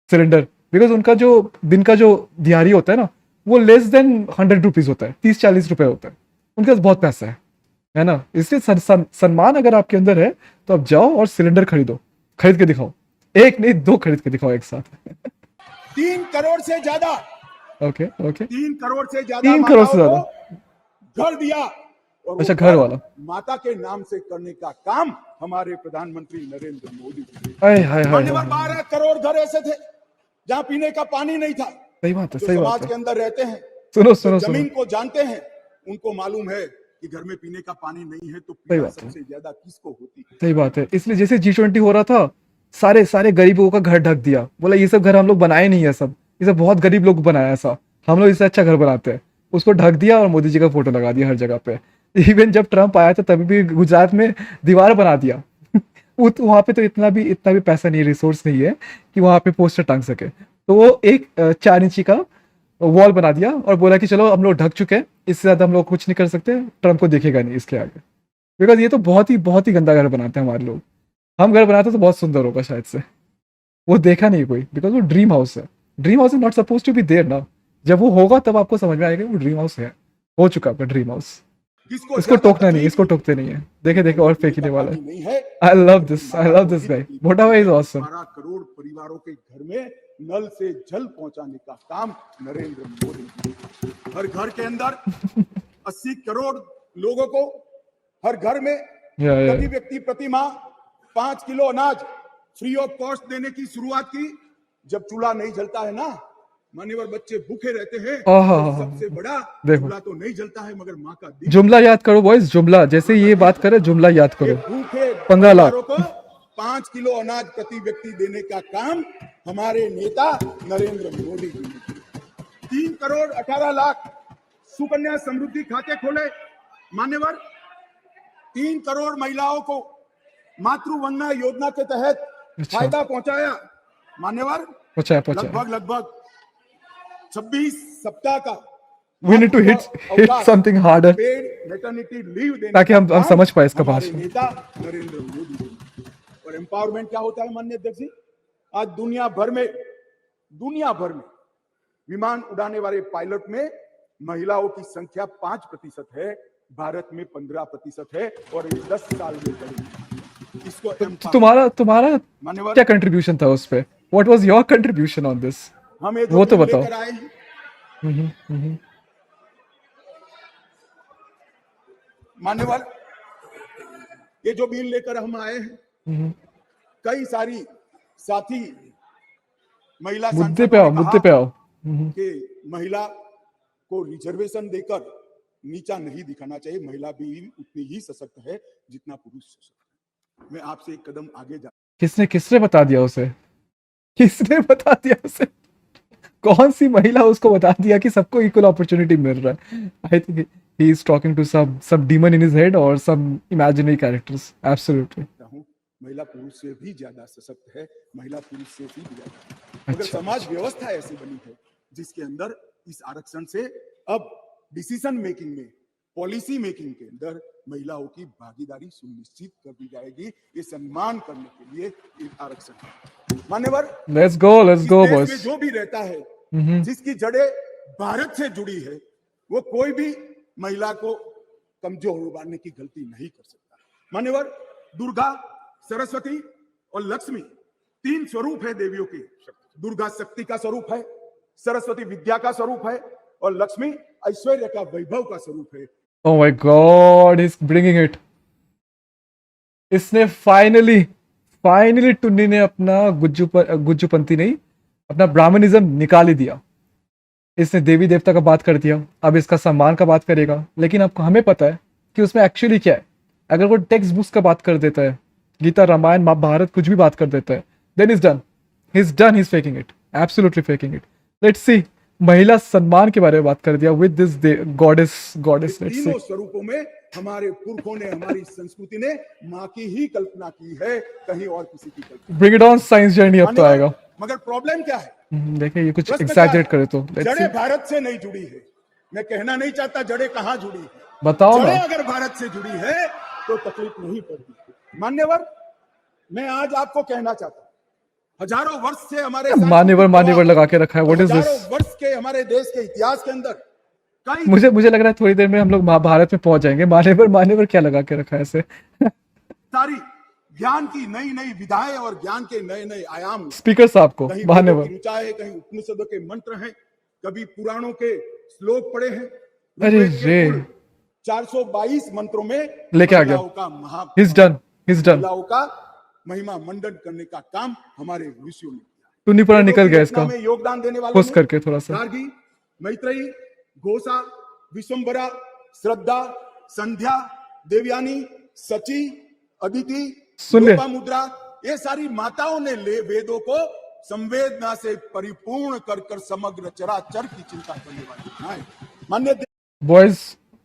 सिलेंडर, बिकॉज उनका जो दिन का जो दिहाड़ी होता है ना, वो लेस देन 100 रुपीज होता है, 30-40 रुपए होता है। उनके पास बहुत पैसा है ना, इसलिए सम्मान अगर आपके अंदर है तो आप जाओ और सिलेंडर खरीदो, खरीद के दिखाओ, एक नहीं 2 खरीद के दिखाओ एक साथ। 3 करोड़ से ज्यादा, ओके 3 करोड़ से ज्यादा, 3 करोड़ से ज्यादा घर दिया। और अच्छा, घर वाला माता के नाम से करने का काम हमारे प्रधानमंत्री नरेंद्र मोदी जी। 12 करोड़ घर ऐसे थे जहां पीने का पानी नहीं था। सही बात है, जो सही बात समाज है। के अंदर रहते हैं, सुनो जमीन को जानते हैं, उनको मालूम है कि घर में पीने का पानी नहीं है तो सही पीड़ा बात है। सबसे ज्यादा किसको होती है? सही बात है। इसलिए जैसे G20 हो रहा था, सारे सारे गरीबों का घर ढक दिया, बोला ये सब घर हम लोग बनाए नहीं है, सब ये सब बहुत गरीब लोग बनाया, ऐसा हम लोग इससे अच्छा घर बनाते हैं। उसको ढक दिया और मोदी जी का फोटो लगा दिया हर जगह पे। इवन जब ट्रम्प आया था तभी भी गुजरात में दीवार बना दिया। वहां पे तो इतना भी पैसा नहीं है, रिसोर्स नहीं है कि वहां पे पोस्टर टांग सके। तो वो एक 4 इंची का वॉल बना दिया और बोला कि चलो हम लोग ढक चुके हैं, इससे ज्यादा हम लोग कुछ नहीं कर सकते, ट्रम्प को देखेगा नहीं इसके आगे। बिकॉज ये तो बहुत ही गंदा घर बनाते हैं हमारे लोग। हम घर बनाते तो बहुत सुंदर होगा शायद से, वो देखा नहीं कोई, बिकॉज वो ड्रीम हाउस है। Dream house is not suppose to be there ना। जब वो होगा तब आपको समझ में आएगा वो ड्रीम हाउस है, हो चुका आपका ड्रीम हाउस। किसको इसको ज्यादा टोकना नहीं, तकलीफ इसको टोकते नहीं है। देखे देखे और फेंकने वाला है। नहीं है। I love this guy. मोटा भाई इज ऑसम। 12 करोड़ परिवारों के घर में नल से जल पहुंचाने का काम नरेंद्र मोदी की। हर घर के अंदर 80 करोड़ लोगों को हर घर में प्रति व्यक्ति प्रति माह 5 किलो अनाज फ्री ऑफ कॉस्ट देने की शुरुआत की। जब चूल्हा नहीं जलता है ना, मान्यवर बच्चे भूखे रहते हैं, तो सबसे बड़ा चूल्हा तो नहीं जलता है मगर माँ का दिल। जुमला याद करो बॉयज, जुमला जैसे ये बात करे जुमला याद करो। भूखे 15 लाख को 5 किलो अनाज प्रति व्यक्ति देने का काम हमारे नेता नरेंद्र मोदी जी ने। 3 करोड़ 18 लाख सुकन्या समृद्धि खाते खोले। मान्यवर 3 करोड़ महिलाओं को मातृवंदना योजना के तहत फायदा पहुंचाया। मान्यवर लगभग 26 सप्ताह का We need to hit something harder maternity leave देने ताकि हम समझ पाए इसका भाषा। नेता नरेंद्र मोदी जी। और एम्पावरमेंट क्या होता है माननीय अध्यक्ष जी? आज दुनिया भर में विमान उड़ाने वाले पायलट में महिलाओं की संख्या 5% है, भारत में 15% है और 10 साल में बढ़ेगी। इसको तुम्हारा क्या कंट्रीब्यूशन था उस पे? What was your contribution on this? हमें वो तो बताओ। मान्यवर ये जो बिल लेकर हम आए हैं, कई सारी साथी महिला मुद्दे पे आओ कि महिला को रिजर्वेशन देकर नीचा नहीं दिखाना चाहिए। महिला भी उतनी ही सशक्त है जितना पुरुष सशक्त है। मैं आपसे एक कदम आगे जा। किसने बता दिया उसे? कौन सी महिला उसको बता दिया कि सबको इक्वल अपॉर्चुनिटी मिल रहा है? I think he is talking to some demon in his head or some imaginary characters. Absolutely. महिला पुरुष से भी ज्यादा सशक्त है, महिला पुरुष से भी ज्यादा। अगर समाज व्यवस्था ऐसी बनी है जिसके अंदर इस आरक्षण से अब डिसीजन मेकिंग में, पॉलिसी मेकिंग के अंदर महिलाओं की भागीदारी सुनिश्चित कर दी जाएगी। ये सम्मान करने के लिए एक आरक्षण। मान्यवर लेट्स गो बॉयज। जो भी रहता है, जिसकी जड़ें भारत से जुड़ी है, वो कोई भी महिला को कमजोर उबारने की गलती नहीं कर सकता। मान्यवर दुर्गा, सरस्वती और लक्ष्मी 3 स्वरूप है देवियों के। दुर्गा शक्ति का स्वरूप है, सरस्वती विद्या का स्वरूप है और लक्ष्मी ऐश्वर्य का, वैभव का स्वरूप है। Oh my God, he's bringing it. इसने फाइनली टुन्नी ने अपना गुज्जूपंथी नहीं, अपना ब्राह्मणिज्म निकाल ही दिया। इसने देवी देवता का बात कर दिया, अब इसका सम्मान का बात करेगा। लेकिन अब हमें पता है कि उसमें एक्चुअली क्या है। अगर वो टेक्स्ट बुक्स का बात कर देता है, गीता, रामायण, महाभारत कुछ भी बात कर देता है, then is done, he's faking it, absolutely faking it. Let's see. महिला सम्मान के बारे में बात कर दिया with this goddess. Let's see. तीनों स्वरूपों में हमारे पुरखों ने, हमारी संस्कृति ने माँ की ही कल्पना की है, कहीं और किसी की कल्पना। Bring it on science journey अब तो आएगा। मगर प्रॉब्लम क्या है? देखिए ये कुछ एग्जैजरेट करे तो। जड़ें भारत से नहीं जुड़ी है। मैं कहना नहीं चाहता जड़ें कहाँ जुड़ी है, बताओ ना। अगर भारत से जुड़ी है तो तकलीफ नहीं पड़ती। मान्यवर मैं आज आपको कहना चाहता हूँ, हजारों वर्ष से हमारे मान्यवर लगा के रखा है। What is this? वर्ष के हमारे देश के इतिहास के अंदर मुझे लग रहा है थोड़ी देर में हम लोग महाभारत में पहुंच जाएंगे। मान्यवर क्या लगा के रखा है ऐसे? सारी ज्ञान की नई विधाएं और ज्ञान के नए आयाम। स्पीकर साहब को मान्यवर ऋचाएं, कहीं उपनिषदों के मंत्र हैं, कभी पुराणों के श्लोक पढ़े हैं। अरे रे 422 मंत्रों में लेके आ गया। He's done. महिलाओं का महिमा मंडन करने का काम हमारे ऋषियों ने किया। टुन्नीपुरा निकल गया इसका योगदान देने वाले खुश करके थोड़ा सा। गार्गी, मैत्रेयी, घोषा, विश्वम्भरा, श्रद्धा, संध्या, देवयानी, सची, अदिति, सुन ले। लोपामुद्रा, ये सारी माताओं ने वेदों को संवेदना से परिपूर्ण कर कर समग्र चराचर की चिंता करने वाली हैं। मान्य बॉयज,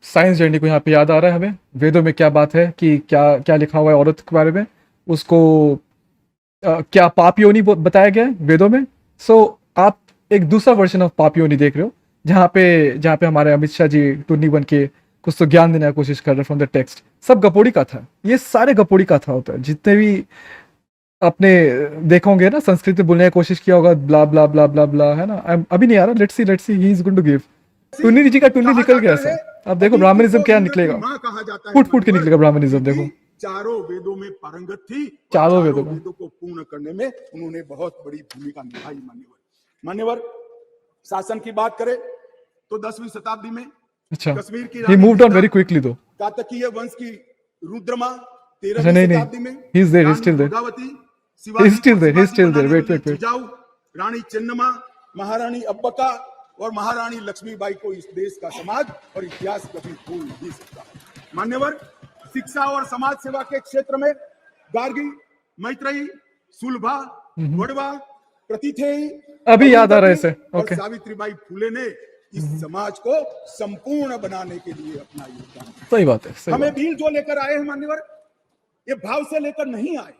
साइंस जर्नी को यहाँ पे याद आ रहा है हमें, वेदों में क्या बात है कि क्या क्या लिखा हुआ है औरत के बारे में, उसको क्या पाप योनि बताया गया है वेदों में। सो आप एक दूसरा वर्जन ऑफ पाप योनि देख रहे हो, जहाँ पे हमारे अमित शाह जी टुन्नी बन के कुछ तो ज्ञान देने की कोशिश कर रहे हैं फ्रॉम द टेक्स्ट। सब गपोड़ी का था, ये सारे गपोड़ी का था होता है। जितने भी आपने देखोगे ना, संस्कृत में बोलने की कोशिश किया होगा, ब्ला ब्ला ब्ला ब्ला ब्ला, है ना। अभी नहीं आ रहा, let's see he is going to give. Tunni ji का टुन्नी निकल गया सर। अब देखो ब्राह्मणिज्म क्या निकलेगा, फुट फुट के निकलेगा ब्राह्मणिज्म। देखो चारों वेदों में पारंगत थी, चारों वेदों में को पूर्ण करने में उन्होंने बहुत बड़ी भूमिका निभाई। मान्यवर शासन की बात करें तो 10वीं शताब्दी में अच्छा, कश्मीर की he moved on very quickly दो। कातकीय वंश की रुद्रमा अच्छा 13वीं शताब्दी में, he is there, he is still there, he is still there, wait wait wait. Rani Chennamma, महारानी अब्बका और महारानी लक्ष्मीबाई को इस देश का समाज और इतिहास कभी भूल नहीं सकता। मान्यवर शिक्षा और समाज सेवा के क्षेत्र में गार्गी, मैत्रेयी, सुलभा, वड़वा, प्रतिथेयी, अभी याद आ रहा है इसे। और सावित्रीबाई फुले ने इस समाज को संपूर्ण बनाने के लिए अपना योगदान। सही बात है, सही हमें बात। बिल जो लेकर आए हैं मान्यवर, ये भाव से लेकर नहीं आए।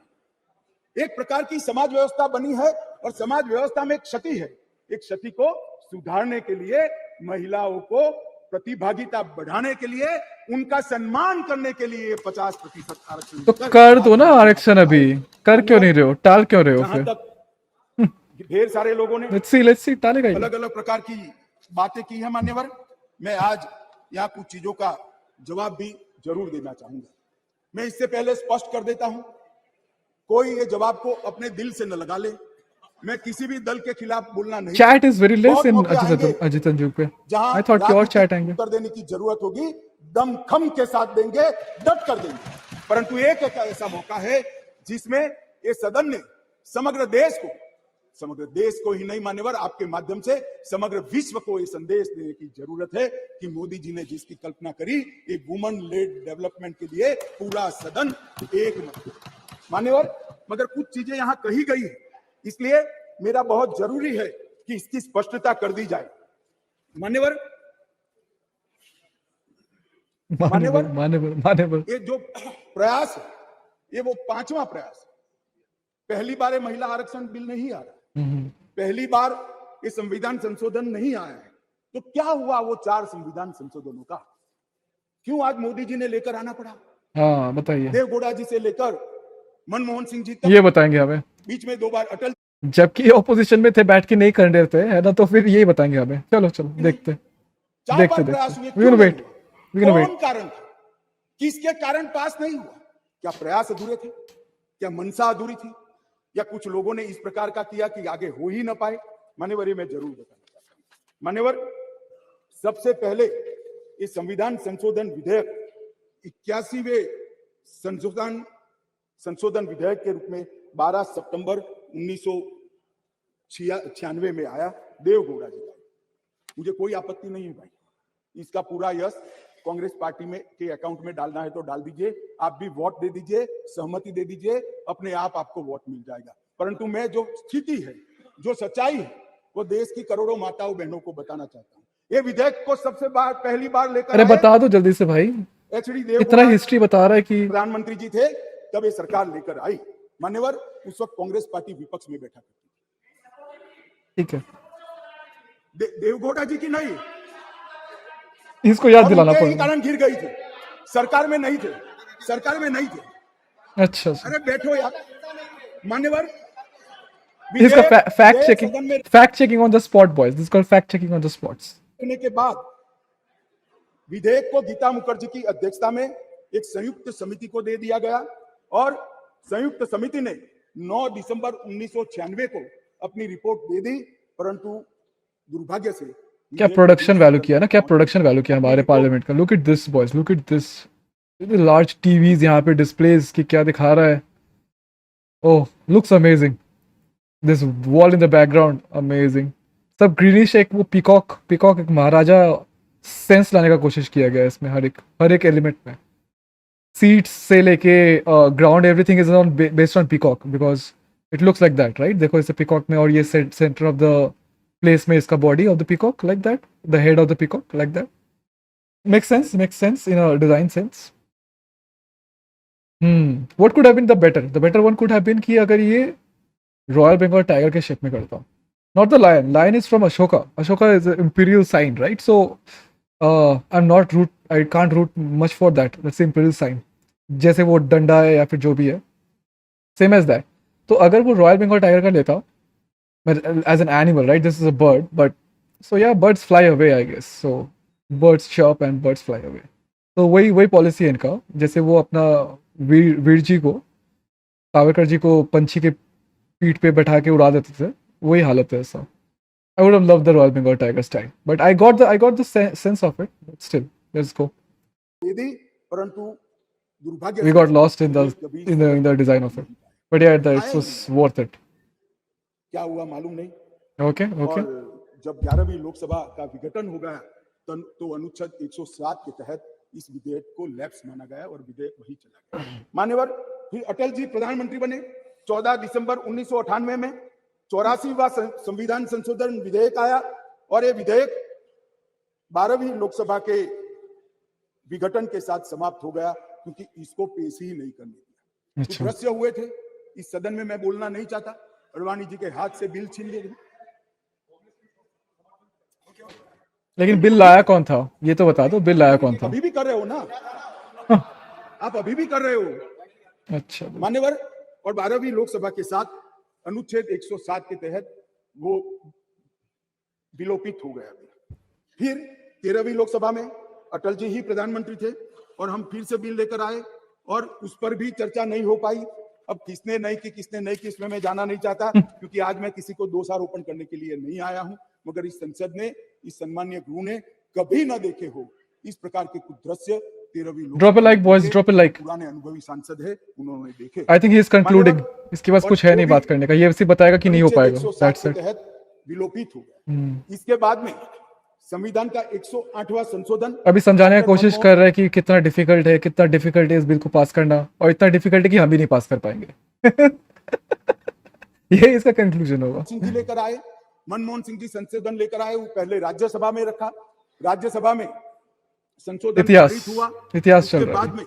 एक प्रकार की समाज व्यवस्था बनी है और समाज व्यवस्था में एक क्षति है। एक क्षति को सुधारने के लिए, महिलाओं को प्रतिभागिता बढ़ाने के लिए, उनका सम्मान करने के लिए 50% आरक्षण तो कर दो ना आरक्षण, अभी कर क्यों नहीं रहे हो, टाल क्यों रहे हो जहां फिर? तक ढेर सारे लोगों ने लेट्स सी टालेगा ही। अलग अलग प्रकार की बातें की है मान्यवर, मैं आज यहाँ कुछ चीजों का जवाब भी जरूर देना चाहूंगा। मैं इससे पहले स्पष्ट कर देता हूं, कोई ये जवाब को अपने दिल से न लगा ले। मैं किसी भी दल के खिलाफ बोलना नहीं। चैट इज वेरी लेस बहुत इन मौके आएंगे अजित अंजुक पे। जहां आई थॉट कि और चैट आएंगे। उत्तर देने की जरूरत होगी, दमखम के साथ देंगे, डट कर देंगे। परंतु एक ऐसा मौका है जिसमें ये सदन ने समग्र देश को ही नहीं मान्यवर, आपके माध्यम से समग्र विश्व को ये संदेश देने की जरूरत है कि मोदी जी ने जिसकी कल्पना करी, एक वुमन लेड डेवलपमेंट के लिए पूरा सदन एक मत मान्यवर। मगर कुछ चीजें यहां कही गई है, इसलिए मेरा बहुत जरूरी है कि इसकी स्पष्टता कर दी जाए। मान्यवर ये जो प्रयास है, ये वो 5वां प्रयास है। पहली बार ये महिला आरक्षण बिल नहीं आ रहा, पहली बार ये संविधान संशोधन नहीं आया है। तो क्या हुआ वो 4 संविधान संशोधनों का? क्यों आज मोदी जी ने लेकर आना पड़ा? हाँ बताइए। देवगौड़ा जी से लेकर मनमोहन सिंह जी तक, ये बताएंगे हमें, बीच में 2 बार अटल, जबकि ऑपोजिशन में थे, बैठ के नहीं कर रहे थे, है ना। तो फिर यही बताएंगे हमें। चलो देखते 4 बार प्रयास हुए, देखते। वेट। कौन कारण था? किसके कारण पास नहीं हुआ? क्या प्रयास अधूरे थे? क्या मंशा अधूरी थी? या कुछ लोगों ने इस प्रकार का किया कि आगे हो ही ना पाए? मान्यवर, मैं जरूर बताना चाहता हूं। मान्यवर, सबसे पहले इस संविधान संशोधन विधेयक 81वें संशोधन विधेयक के रूप में 12 सितंबर 1996 में आया देवगौड़ा जी का। मुझे कोई आपत्ति नहीं है भाई, इसका पूरा यश कांग्रेस पार्टी में के अकाउंट में डालना है तो डाल दीजिए, आप भी वोट दे दीजिए, सहमति दे दीजिए, अपने आप आपको वोट मिल जाएगा। परंतु मैं जो स्थिति है, जो सच्चाई है, वो देश की करोड़ों माताओं बहनों को बताना चाहता हूँ। ये विधेयक को पहली बार लेकर, अरे बता दो जल्दी से भाई, इतना हिस्ट्री बता रहा है कि प्रधानमंत्री जी थे तब ये सरकार लेकर आई। मान्यवर, उस वक्त कांग्रेस पार्टी विपक्ष में बैठा करती, ठीक है। देवगौड़ा जी की नहीं, इसको याद दिलाना पड़ेगा। कारण गिर गई थी, सरकार में नहीं थे। अच्छा अरे बैठो यार। मान्यवर, इसका fact checking on the spot boys, this called fact checking on the spots. के बाद विधेयक को गीता मुखर्जी की अध्यक्षता में एक संयुक्त समिति को दे दिया गया और संयुक्त समिति ने 9 दिसंबर 1996 को अपनी रिपोर्ट दे दी। परंतु दुर्भाग्य से क्या प्रोडक्शन वैल्यू किया ना, क्या प्रोडक्शन वैल्यू किया हमारे पार्लियामेंट का। Look at this boys, look at this large TVs यहाँ पे डिस्प्लेस की क्या दिखा रहा है। Oh looks amazing, this wall in the background amazing, सब ग्रीनिश। एक वो पीकॉक एक महाराजा सेंस लाने का कोशिश किया गया है इसमें, हर एक एलिमेंट में, सीट्स से लेके ground, everything is on based on peacock, because it looks like that, right? देखो इसे पीकॉक में, और ये सेंटर ऑफ द प्लेस में इसका body of the peacock, like that, the head of the peacock, like that. Makes sense in a design sense. What could have been the better? The better one could have been कि अगर ये रॉयल बंगाल टाइगर के शेप में करता. Not the lion. Lion is from Ashoka. Ashoka is an imperial sign, right? So I can't root much for that. That's the imperial sign. जैसे वो डंडा है या फिर जो भी है, same as that. तो अगर वो रॉयल बंगाल टाइगर का लेता, as an animal, right? This is a bird, but so yeah, birds fly away, I guess. So birds chirp and birds fly away. तो वही पॉलिसी है इनका. जैसे वो अपना वीर जी को, सावरकर जी को पंछी के पीठ पे बैठा के उड़ा देते थे, वही हालत है ऐसा. I would have loved the Royal Bengal Tiger style, but I got the sense of it. But still, let's go. यदि परंतु दुर्भाग्य We got lost in the design of it, but yeah, it was worth it. क्या हुआ मालूम नहीं. Okay. और जब 11वीं लोकसभा का विघटन हो गया तो अनुच्छेद 107 के तहत इस विधेयक को लैप्स माना गया और विधेयक वही चला गया. मान्यवर, फिर अटल जी प्रधानमंत्री बने. 14 दिसंबर 1998 में 84वां संविधान संशोधन विधेयक आया और ये विधेयक 12वीं लोकसभा के विघटन के साथ समाप्त हो गया, क्योंकि इसको पेश ही नहीं करने दिया. कुछ दृश्य हुए थे इस सदन में, मैं बोलना नहीं चाहता. अडवाणी जी के हाथ से बिल छीन लिए गए. लेकिन बिल लाया कौन था, ये तो बता दो. बिल लाया कौन था? अभी भी कर रहे हो ना. आप अभी भी कर रहे हो. अच्छा मान्यवर, और 12वीं लोकसभा के साथ अनुच्छेद 107 के तहत वो विलोपित हो गया. फिर 13वीं लोकसभा में अटल जी ही प्रधानमंत्री थे और हम फिर से बिल लेकर आए और उस पर भी चर्चा नहीं हो पाई. अब किसने नहीं की इसमें मैं जाना नहीं चाहता, क्योंकि आज मैं किसी को दोषारोपण करने के लिए नहीं आया हूं. मगर इस संसद ने, इस सम्मानीय गृह ने कभी न देखे हो इस प्रकार के कुछ दृश्य. 13वीं drop a like boys, drop a like. पुराने अनुभवी सांसद है, उन्होंने देखे. I think he is concluding. इसके पास कुछ है नहीं बात करने का, ये सिर्फ बताएगा कि नहीं हो पाएगा. That's it. विलोपित हो गया. इसके बाद में संविधान का 108वां संशोधन अभी समझाने की कोशिश कर रहे हैं कि कितना डिफिकल्ट है इस बिल को पास करना, और इतना डिफिकल्ट है कि हम भी नहीं पास कर पाएंगे. ये इसका कंक्लूजन होगा. सिंह जी लेकर आए, मनमोहन सिंह जी संशोधन लेकर आए. वो पहले राज्यसभा में रखा, राज्यसभा में संशोधन पारित हुआ. इतिहास चल रहा है. बाद में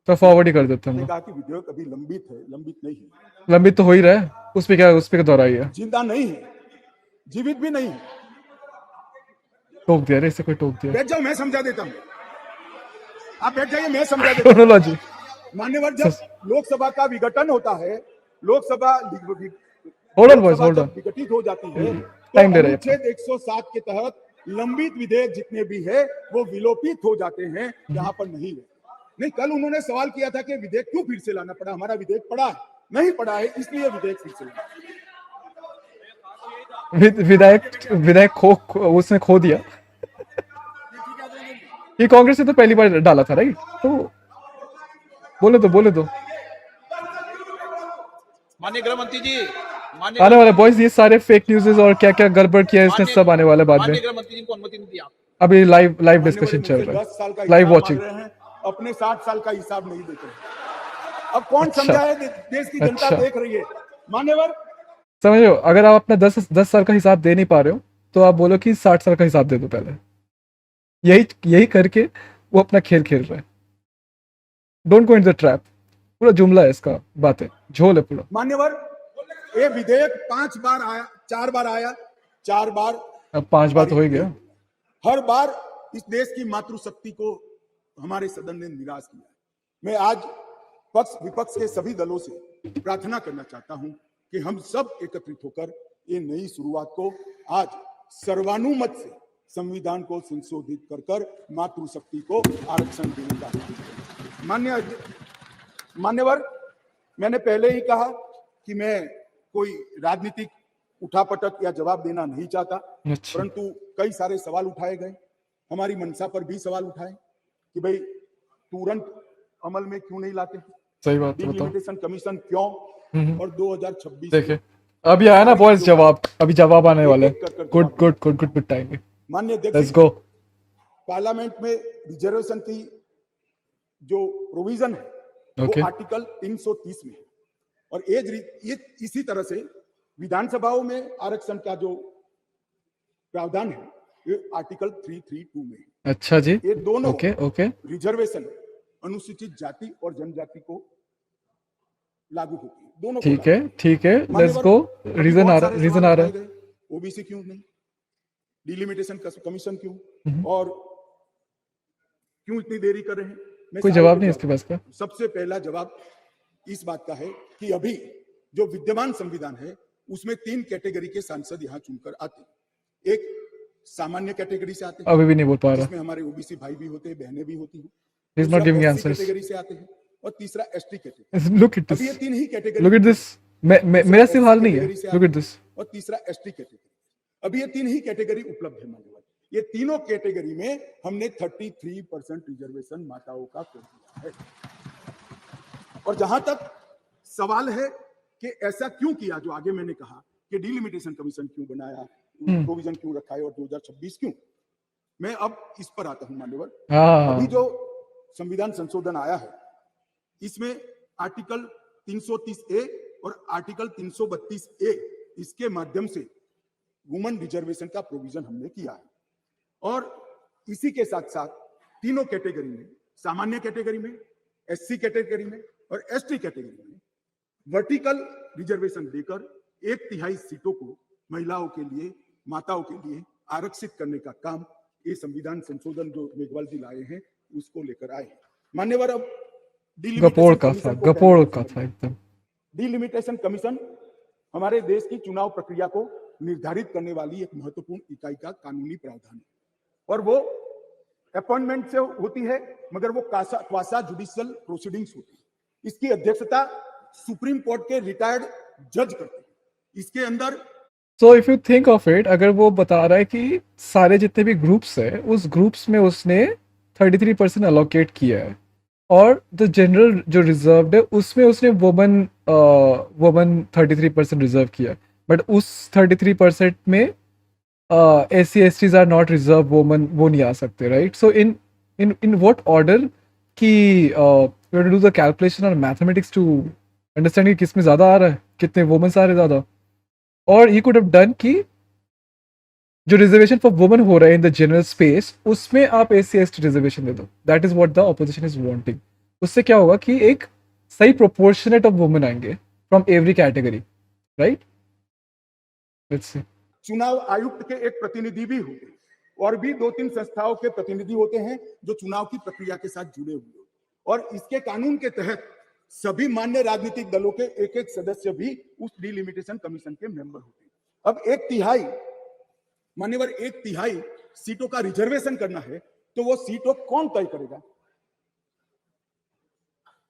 तो फॉरवर्ड ही कर देते हैं. कहा कि विधेयक अभी लंबित है. लंबित नहीं है. लंबित तो हो ही रहा है. उस पे क्या दोहराई है? जिंदा नहीं है, जीवित भी नहीं है. टोक दिया रे, इसे कोई टोक दिया. बैठ जाओ, मैं समझा देता हूँ. आप बैठ जाइए, मैं समझा देता हूँ. मान्यवर, जब लोकसभा का विघटन होता है, लोकसभा विघटित हो जाती है, तो अनुच्छेद 107 के तहत लंबित विधेयक जितने भी है वो विलोपित हो जाते हैं. यहाँ पर नहीं है. नहीं, कल उन्होंने सवाल किया था कि विधेयक क्यों फिर से लाना पड़ा. हमारा विधेयक पड़ा है, नहीं पड़ा है, इसलिए विधेयक फिर से लाना. विधायक उसने खो दिया. ये कांग्रेस ने तो पहली बार डाला था, राइट? तो बोले दो. माननीय गृह मंत्री जी, आने वाले बॉयज, ये सारे फेक न्यूज़ और क्या क्या गड़बड़ किया है इसने, सब आने वाले बाद में. माननीय गृह मंत्री जी को अनुमति नहीं दी आप. अभी लाइव डिस्कशन चल रहा है, लाइव वॉचिंग. अपने 60 साल का हिसाब नहीं देते. अब कौन समझाए, देश की जनता देख रही है. मान्यवर, समझो, अगर आप अपना 10 साल का हिसाब दे नहीं पा रहे हो तो आप बोलो कि 60 साल का हिसाब दे दो पहले. यही करके वो अपना खेल रहा है. Don't go in the trap. पूरा जुमला है इसका, बातें झोल है पूरा. मान्यवर, ये विधेयक 5 बार आया, 4 बार आया, 4 बार. अब 5 बार तो हो ही गया. हर बार इस देश की मातृशक्ति को हमारे सदन ने निराश किया. मैं आज पक्ष विपक्ष के सभी दलों से प्रार्थना करना चाहता हूं कि हम सब एकत्रित होकर ये नई शुरुआत को आज सर्वानुमत से संविधान को संशोधित कर मातृशक्ति को आरक्षण देने का. मान्यवर, मैंने पहले ही कहा कि मैं कोई राजनीतिक उठापटक या जवाब देना नहीं चाहता. परंतु कई सारे सवाल उठाए गए. हमारी मंशा पर भी सवाल उठाए कि भाई तुरंत अमल में क्यों नहीं लाते. सही बात है, डिलिमिटेशन कमीशन क्यों, और 2026 देखे अभी आया ना बॉयज जवाब. अभी जवाब आने वाला है. Good time. मान्य लेट्स गो. पार्लियामेंट में रिजर्वेशन की जो प्रोविजन है Okay. वो आर्टिकल 330 में है और ये इसी तरह से विधानसभाओं में आरक्षण का जो प्रावधान है ये आर्टिकल 332 में है। अच्छा जी, ये दोनों ओके ओके, रिजर्वेशन अनुसूचित जाति और जनजाति को लागू होती है, दोनों को ठीक लागू है ठीक है, मान्यवर, लेट्स गो। अभी रीजन बहुत आ सारे रहा रीजन सवाल आ रहा उठाए है। गए, ओबीसी क्यों नहीं, डिलिमिटेशन कमीशन क्यों, हम्म। और क्यों इतनी देरी कर रहे हैं? मैं कोई सारे जवाब के नहीं इसके पास का। सबसे पहला जवाब इस बात का है कि अभी जो विद्यमान संविधान है उसमें 3 कैटेगरी के सांसद यहाँ चुनकर आते हैं। एक सामान्य कैटेगरी से आते हैं, अभी भी नहीं बोल पा रहा। जिसमें हमारे ओबीसी भाई भी होते हैं, बहनें भी होती हैं। He's not दूसरा giving SC answers. कैटेगरी से आते हैं और तीसरा एसटी कैटेगरी। लुक एट अभी ये this, 3 he category, look at this, मेरा सिर्फ हाल नहीं है, लुक एट दिस। और तीसरा एसटी कैटेगरी। अभी ये 3 ही कैटेगरी उपलब्ध है मान्यवर। ये तीनों कैटेगरी में हमने 33% रिजर्वेशन माताओं का कर दिया है। और जहां तक सवाल है कि ऐसा क्यों किया, जो आगे मैंने कहा कि डिलिमिटेशन कमीशन क्यों बनाया, प्रोविजन क्यों रखा है और 2026 क्यों, मैं अब इस पर आता हूं मान्यवर। हाँ, अभी जो संविधान संशोधन आया है इसमें आर्टिकल 330A और आर्टिकल 332A इसके माध्यम से वुमेन रिजर्वेशन का प्रोविजन हमने किया है। और इसी के साथ साथ तीनों कैटेगरी में, सामान्य कैटेगरी में, एससी कैटेगरी में और एसटी कैटेगरी में वर्टिकल रिजर्वेशन देकर 1/3 सीटों को महिलाओं के लिए, माताओं के लिए आरक्षित करने का काम ये संविधान संशोधन जो मेघवाल जी लाए हैं उसको लेकर आए हैं मान्यवर। अब गपोड़ का था एकदम। डिलिमिटेशन कमीशन हमारे देश की चुनाव प्रक्रिया को निर्धारित करने वाली एक महत्वपूर्ण इकाई का कानूनी प्रावधान है और वो अपॉइंटमेंट से होती है, मगर वो क्वासा जुडिशियल प्रोसीडिंग्स होती है। इसकी अध्यक्षता सुप्रीम कोर्ट के रिटायर्ड जज करते हैं। इसके अंदर so if you think of it, अगर वो बता रहा है कि सारे जितने भी ग्रुप्स है उस ग्रुप्स में उसने 33% अलोकेट किया है और द जनरल जो रिजर्व्ड है उसमें उसने वुमन 33% रिजर्व किया, बट उस 33% में SC/STs are not reserve woman, वो नहीं आ सकते, right? So in what order कि you have to do the calculation और मैथमेटिक्स टू अंडरस्टैंड कि किसमें ज्यादा आ रहा है, कितने वुमेन्स आ रहे ज्यादा, और ही कुड हैव डन कि जो रिजर्वेशन फॉर वुमेन हो रहा है इन द जनरल स्पेस उसमें आप SC/ST रिजर्वेशन दे दो। That is what the opposition is wanting. उससे क्या होगा कि एक सही प्रोपोर्शनेट ऑफ वुमेन आएंगे from every category, right? Let's see. चुनाव आयुक्त के एक प्रतिनिधि भी होते हैं और भी 2-3 संस्थाओं के प्रतिनिधि होते हैं जो चुनाव की प्रक्रिया के साथ जुड़े हुए हैं। और इसके कानून के तहत सभी मान्य राजनीतिक दलों के एक सदस्य भी उस डिलिमिटेशन कमीशन के मेंबर होते हैं। अब 1/3 मान्यवर 1/3 सीटों का रिजर्वेशन करना है तो वो सीटों कौन तय करेगा?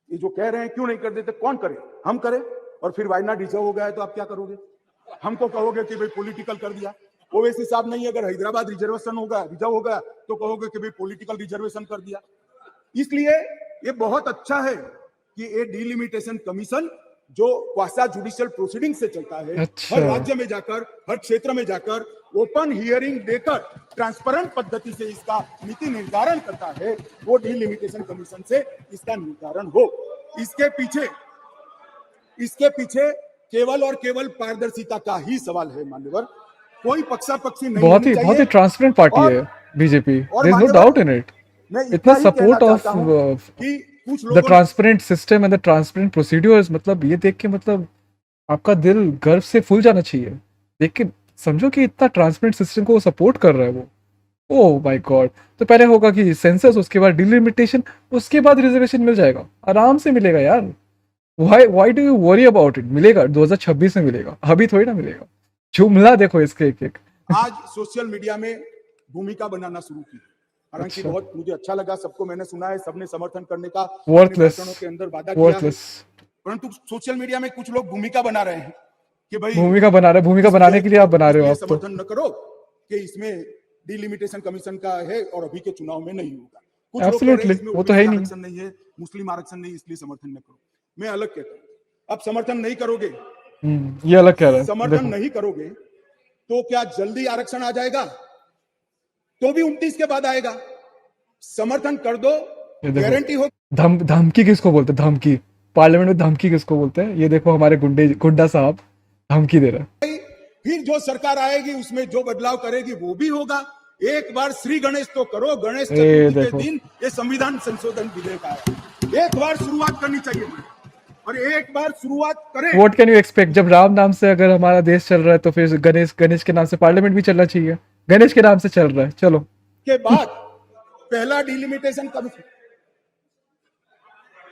ये जो कह रहे हैं क्यों नहीं कर देते, कौन करे? हम करें। और फिर वायनाड रिजर्व हो गया है तो आप क्या करोगे? हम तो कहोगे कि भाई पॉलिटिकल कर दिया। ओवैसी साहब नहीं, अगर हैदराबाद रिजर्वेशन होगा, रिजर्व होगा तो कहोगे कि भाई पॉलिटिकल रिजर्वेशन कर दिया। इसलिए ये बहुत अच्छा है कि ये डिलिमिटेशन कमीशन जो क्वासा जुडिशियल प्रोसीडिंग से चलता है, अच्छा। हर राज्य में जाकर, हर क्षेत्र में जाकर ओपन हियरिंग देकर ट्रांसपेरेंट पद्धति से इसका नीति निर्धारण करता है, वो डिलिमिटेशन कमीशन से इसका निर्धारण हो। इसके पीछे केवल और केवल पारदर्शिता का ही सवाल है मान्यवर, कोई पक्षापक्षी नहीं बहुत होनी ही चाहिए। ट्रांसपेरेंट पार्टी और- है बीजेपी, और देयर इज नो मान्यवर, डाउट इन इट। मैं इतना ही कहना सपोर्ट ऑफ चाहता हूं कि कुछ द लोगों transparent system and the transparent procedures, मतलब ये देख के मतलब आपका दिल गर्व से फूल जाना चाहिए देख के। समझो कि इतना ट्रांसपेरेंट सिस्टम को सपोर्ट कर रहा है वो। Oh my God. तो पहले होगा कि सेंसस, उसके बाद डिलिमिटेशन, उसके बाद रिजर्वेशन मिल जाएगा, आराम से मिलेगा यार। Why do you worry about it? मिलेगा 2026 में मिलेगा, अभी थोड़ी ना मिलेगा। जुमला देखो इसके एक। आज सोशल मीडिया में भूमिका बनाना शुरू की, हालांकि अच्छा। बहुत मुझे अच्छा लगा, सबको मैंने सुना है, सबने समर्थन करने का Worthless. अपने भाषणों के अंदर वादा किया है। वर्थलेस परंतु सोशल मीडिया में कुछ लोग भूमिका बना रहे हैं कि भाई भूमिका बना रहे, भूमिका बनाने के लिए आप बना रहे हो इसलिए आप तो। समर्थन न करो कि इसमें डिलिमिटेशन कमीशन का है और अभी के चुनाव में नहीं होगा। कुछ लोग कह रहे हैं Absolutely, इसमें वो तो है ही OBC नहीं। आरक्षण नहीं है, मुस्लिम आरक्षण नहीं, इसलिए समर्थन न करो। मैं अलग कहता हूँ, अब समर्थन नहीं करोगे, ये अलग कह रहा है। समर्थन देखो, नहीं करोगे तो क्या जल्दी आरक्षण आ जाएगा? तो भी 29 के बाद आएगा। समर्थन कर दो, ये देखो। गारंटी हो। धमकी किसको बोलते हैं? धमकी, पार्लियामेंट में धमकी किसको बोलते हैं? ये देखो हमारे गुंडा साहब धमकी दे रहा है। फिर जो सरकार आएगी उसमें जो बदलाव करेगी वो भी होगा। एक बार श्री गणेश तो करो, गणेश चतुर्थी के दिन ये संविधान संशोधन विधेयक आया, एक बार शुरुआत करनी चाहिए और एक बार शुरुआत करें। What can you expect? जब राम नाम से अगर हमारा देश चल रहा है तो फिर गणेश के नाम से पार्लियामेंट भी चलना चाहिए। गणेश के नाम से चल रहा है, चलो। के बाद पहला डिलिमिटेशन कब?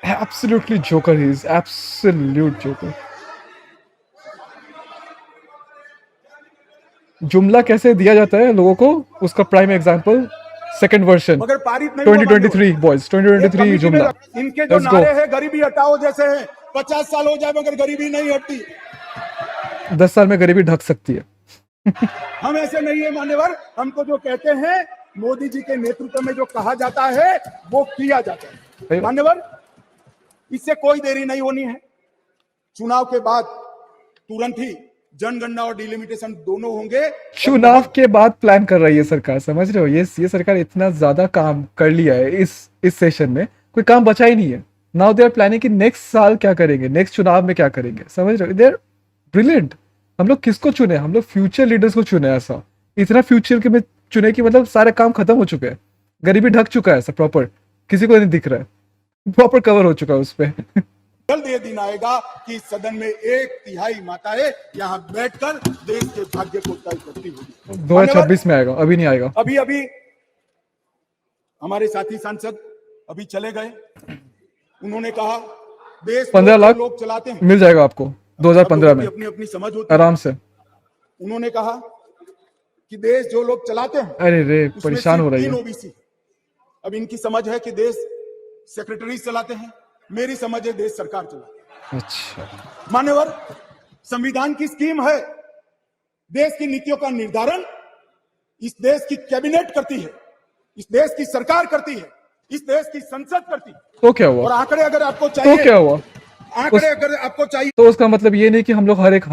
Absolutely joker, he is absolute joker. जुमला कैसे दिया जाता है लोगों को, उसका प्राइम एग्जांपल सेकंड वर्जन अगर पारित नहीं 2023 बॉयज, 2023 जुमला। इनके जो नारे हैं गरीबी हटाओ जैसे हैं, 50 साल हो जाए मगर गरीबी नहीं हटती। 10 साल में गरीबी ढक सकती है। हम ऐसे नहीं है मान्यवर, हमको जो कहते हैं मोदी जी के नेतृत्व में जो कहा जाता है वो किया जाता है मान्यवर। इससे कोई देरी नहीं होनी है। चुनाव के बाद तुरंत ही जनगणना और डिलिमिटेशन दोनों होंगे। चुनाव के बाद प्लान कर रही है सरकार, समझ रहे हो? ये सरकार इतना ज्यादा काम कर लिया है इस सेशन में, कोई काम बचा ही नहीं है। नाउ दे आर प्लानिंग कि नेक्स्ट साल क्या करेंगे, नेक्स्ट चुनाव में क्या करेंगे, समझ रहे हो? They are brilliant. हम लोग किसको चुने? हम लोग फ्यूचर लीडर्स को चुने। ऐसा इतना फ्यूचर के में चुने कि मतलब सारे काम खत्म हो चुके हैं, गरीबी ढक चुका है ऐसा प्रॉपर, किसी को नहीं दिख रहा है, प्रॉपर कवर हो चुका है उस पर। जल्द ये दिन आएगा कि सदन में 1/3 माताएं यहाँ बैठकर देश के भाग्य को तय करती होगी। 2026 में आएगा, अभी नहीं आएगा। अभी हमारे साथी सांसद अभी चले गए, उन्होंने कहा देश 15 लाख लोग चलाते हैं, मिल जाएगा आपको 2015 में अपनी अपनी समझ होती आराम से। उन्होंने कहा कि देश जो लोग चलाते हैं, अरे रे, उसमें परेशान हो सिर्फ रही 3 है। ओबीसी। अब इनकी समझ है कि देश सेक्रेटरीज चलाते हैं, मेरी समझ है देश सरकार चलाती है। अच्छा, मान्यवर, संविधान की स्कीम है, देश की नीतियों का निर्धारण इस देश की कैबिनेट करती है, इस देश की सरकार करती है, इस देश की संसद करती है। तो क्या हुआ? और आंकड़े अगर आपको चाहिए, तो क्या हुआ? आंकड़े अगर आपको चाहिए, तो उसका मतलब ये नहीं कि हम लोग हर एक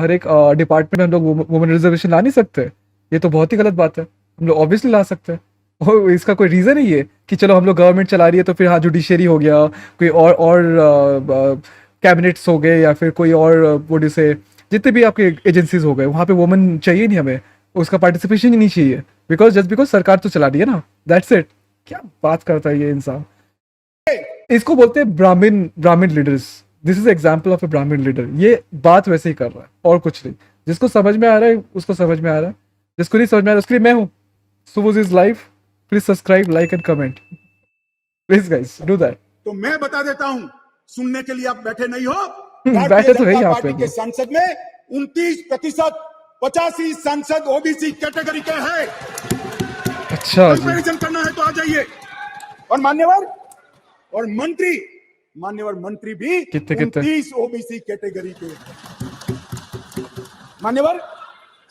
डिपार्टमेंट में हम लोग वुमेन रिजर्वेशन ला नहीं सकते। ये तो बहुत ही गलत बात है। हम लोग ऑब्वियसली ला सकते हैं, और इसका कोई रीजन नहीं है कि चलो हम लोग गवर्नमेंट चला रही है तो फिर हाँ जुडिशरी हो गया, कोई और कैबिनेट्स हो गए, या फिर कोई और बॉडी से जितने भी आपके एजेंसीज हो गए, वहाँ पे वुमेन चाहिए नहीं, हमें उसका पार्टिसिपेशन ही नहीं चाहिए, बिकॉज सरकार तो चला रही है ना, दैट्स इट। क्या बात करता है ये इंसान। इसको बोलते हैं Brahmin leaders. This is example of a Brahmin leader. ये बात वैसे ही कर रहा है और कुछ नहीं। जिसको समझ में आ रहा है उसको समझ में आ रहा है, जिसको नहीं समझ में आ रहा है उसके लिए मैं हूँ। सुबोज is life. Please subscribe, like and comment, please guys do that. तो मैं बता देता हूं, सुनने के लिए आप बैठे नहीं हो। बैठे तो है यहाँ पे। पार्टी के सांसद में 29%, 85 सांसद ओबीसी कैटेगरी के हैं। अच्छा जी, कंपैरिजन करना है तो आ जाइए। और मान्यवर मंत्री भी कितने? 29 ओबीसी कैटेगरी के हैं। मान्यवर,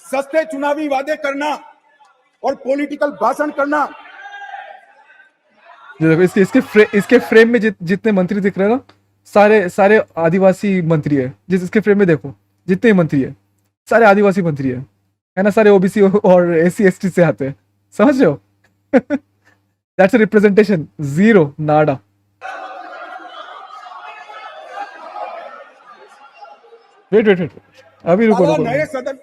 सस्ते चुनावी वादे करना और पॉलिटिकल भाषण करना, इसके फ्रेम में जितने मंत्री दिख रहे हैं ना, सारे आदिवासी मंत्री है। इसके फ्रेम में देखो, जितने मंत्री है सारे आदिवासी मंत्री है ना, सारे ओबीसी और SC ST से आते हैं, समझ रहे हो? That's a representation, zero, nada. Wait, अभी रुको। नए सदन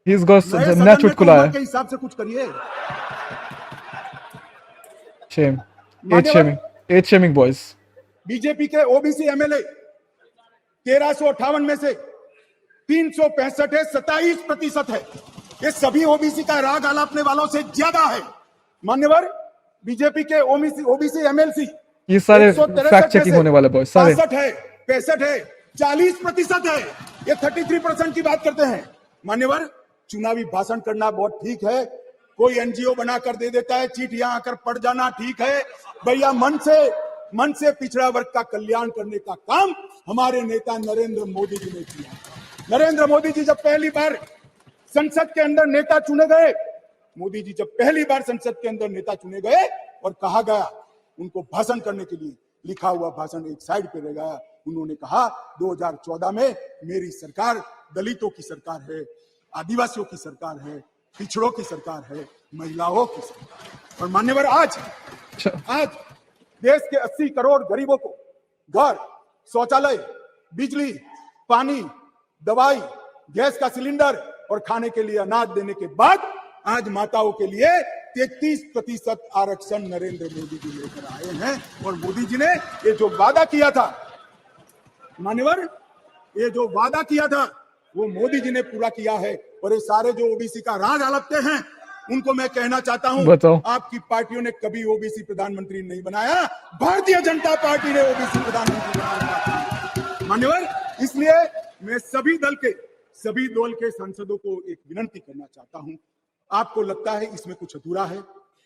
He's got नया चुटकुला है। के हिसाब से कुछ करिए। Shame. Age shaming boys. BJP के ओबीसी MLA 1358 में से 365 है, 27% है। ये सभी ओबीसी का राग आलापने वालों से ज्यादा है। मान्यवर, बीजेपी के ओबीसी MLC ये सारे फैक्ट चेकिंग होने वाले बॉयज, सारे 65 है, 65 है, 40% है। ये 33% की बात करते हैं। मान्यवर, चुनावी भाषण करना बहुत ठीक है, कोई NGO बनाकर दे देता है, चीट यहां आकर पड़ जाना ठीक है। भैया, मन से पिछड़ा वर्ग का कल्याण करने का काम हमारे नेता नरेंद्र मोदी जी ने किया। नरेंद्र मोदी जी जब पहली बार संसद के अंदर नेता चुने गए, और कहा गया उनको भाषण करने के लिए, लिखा हुआ भाषण एक साइड पे रह गया। उन्होंने कहा 2014 में मेरी सरकार दलितों की सरकार है, आदिवासियों की सरकार है, पिछड़ों की सरकार है, महिलाओं की सरकार। और मान्यवर, आज अच्छा, आज देश के 80 करोड़ गरीबों को घर, शौचालय, बिजली, पानी, दवाई, गैस का सिलेंडर और खाने के लिए अनाज देने के बाद आज माताओं के लिए 33% आरक्षण नरेंद्र मोदी जी लेकर आए हैं। और मोदी जी ने ये जो वादा किया था, मान्यवर, ये जो वादा किया था वो मोदी जी ने पूरा किया है। और ये सारे जो ओबीसी का राज हड़पते हैं उनको मैं कहना चाहता हूं, बताओ। आपकी पार्टियों ने कभी ओबीसी प्रधानमंत्री नहीं बनाया, भारतीय जनता पार्टी ने ओबीसी प्रधानमंत्री बनाया। मान्यवर, इसलिए मैं सभी दल के सांसदों को एक विनती करना चाहता हूं, आपको लगता है इसमें कुछ अधूरा है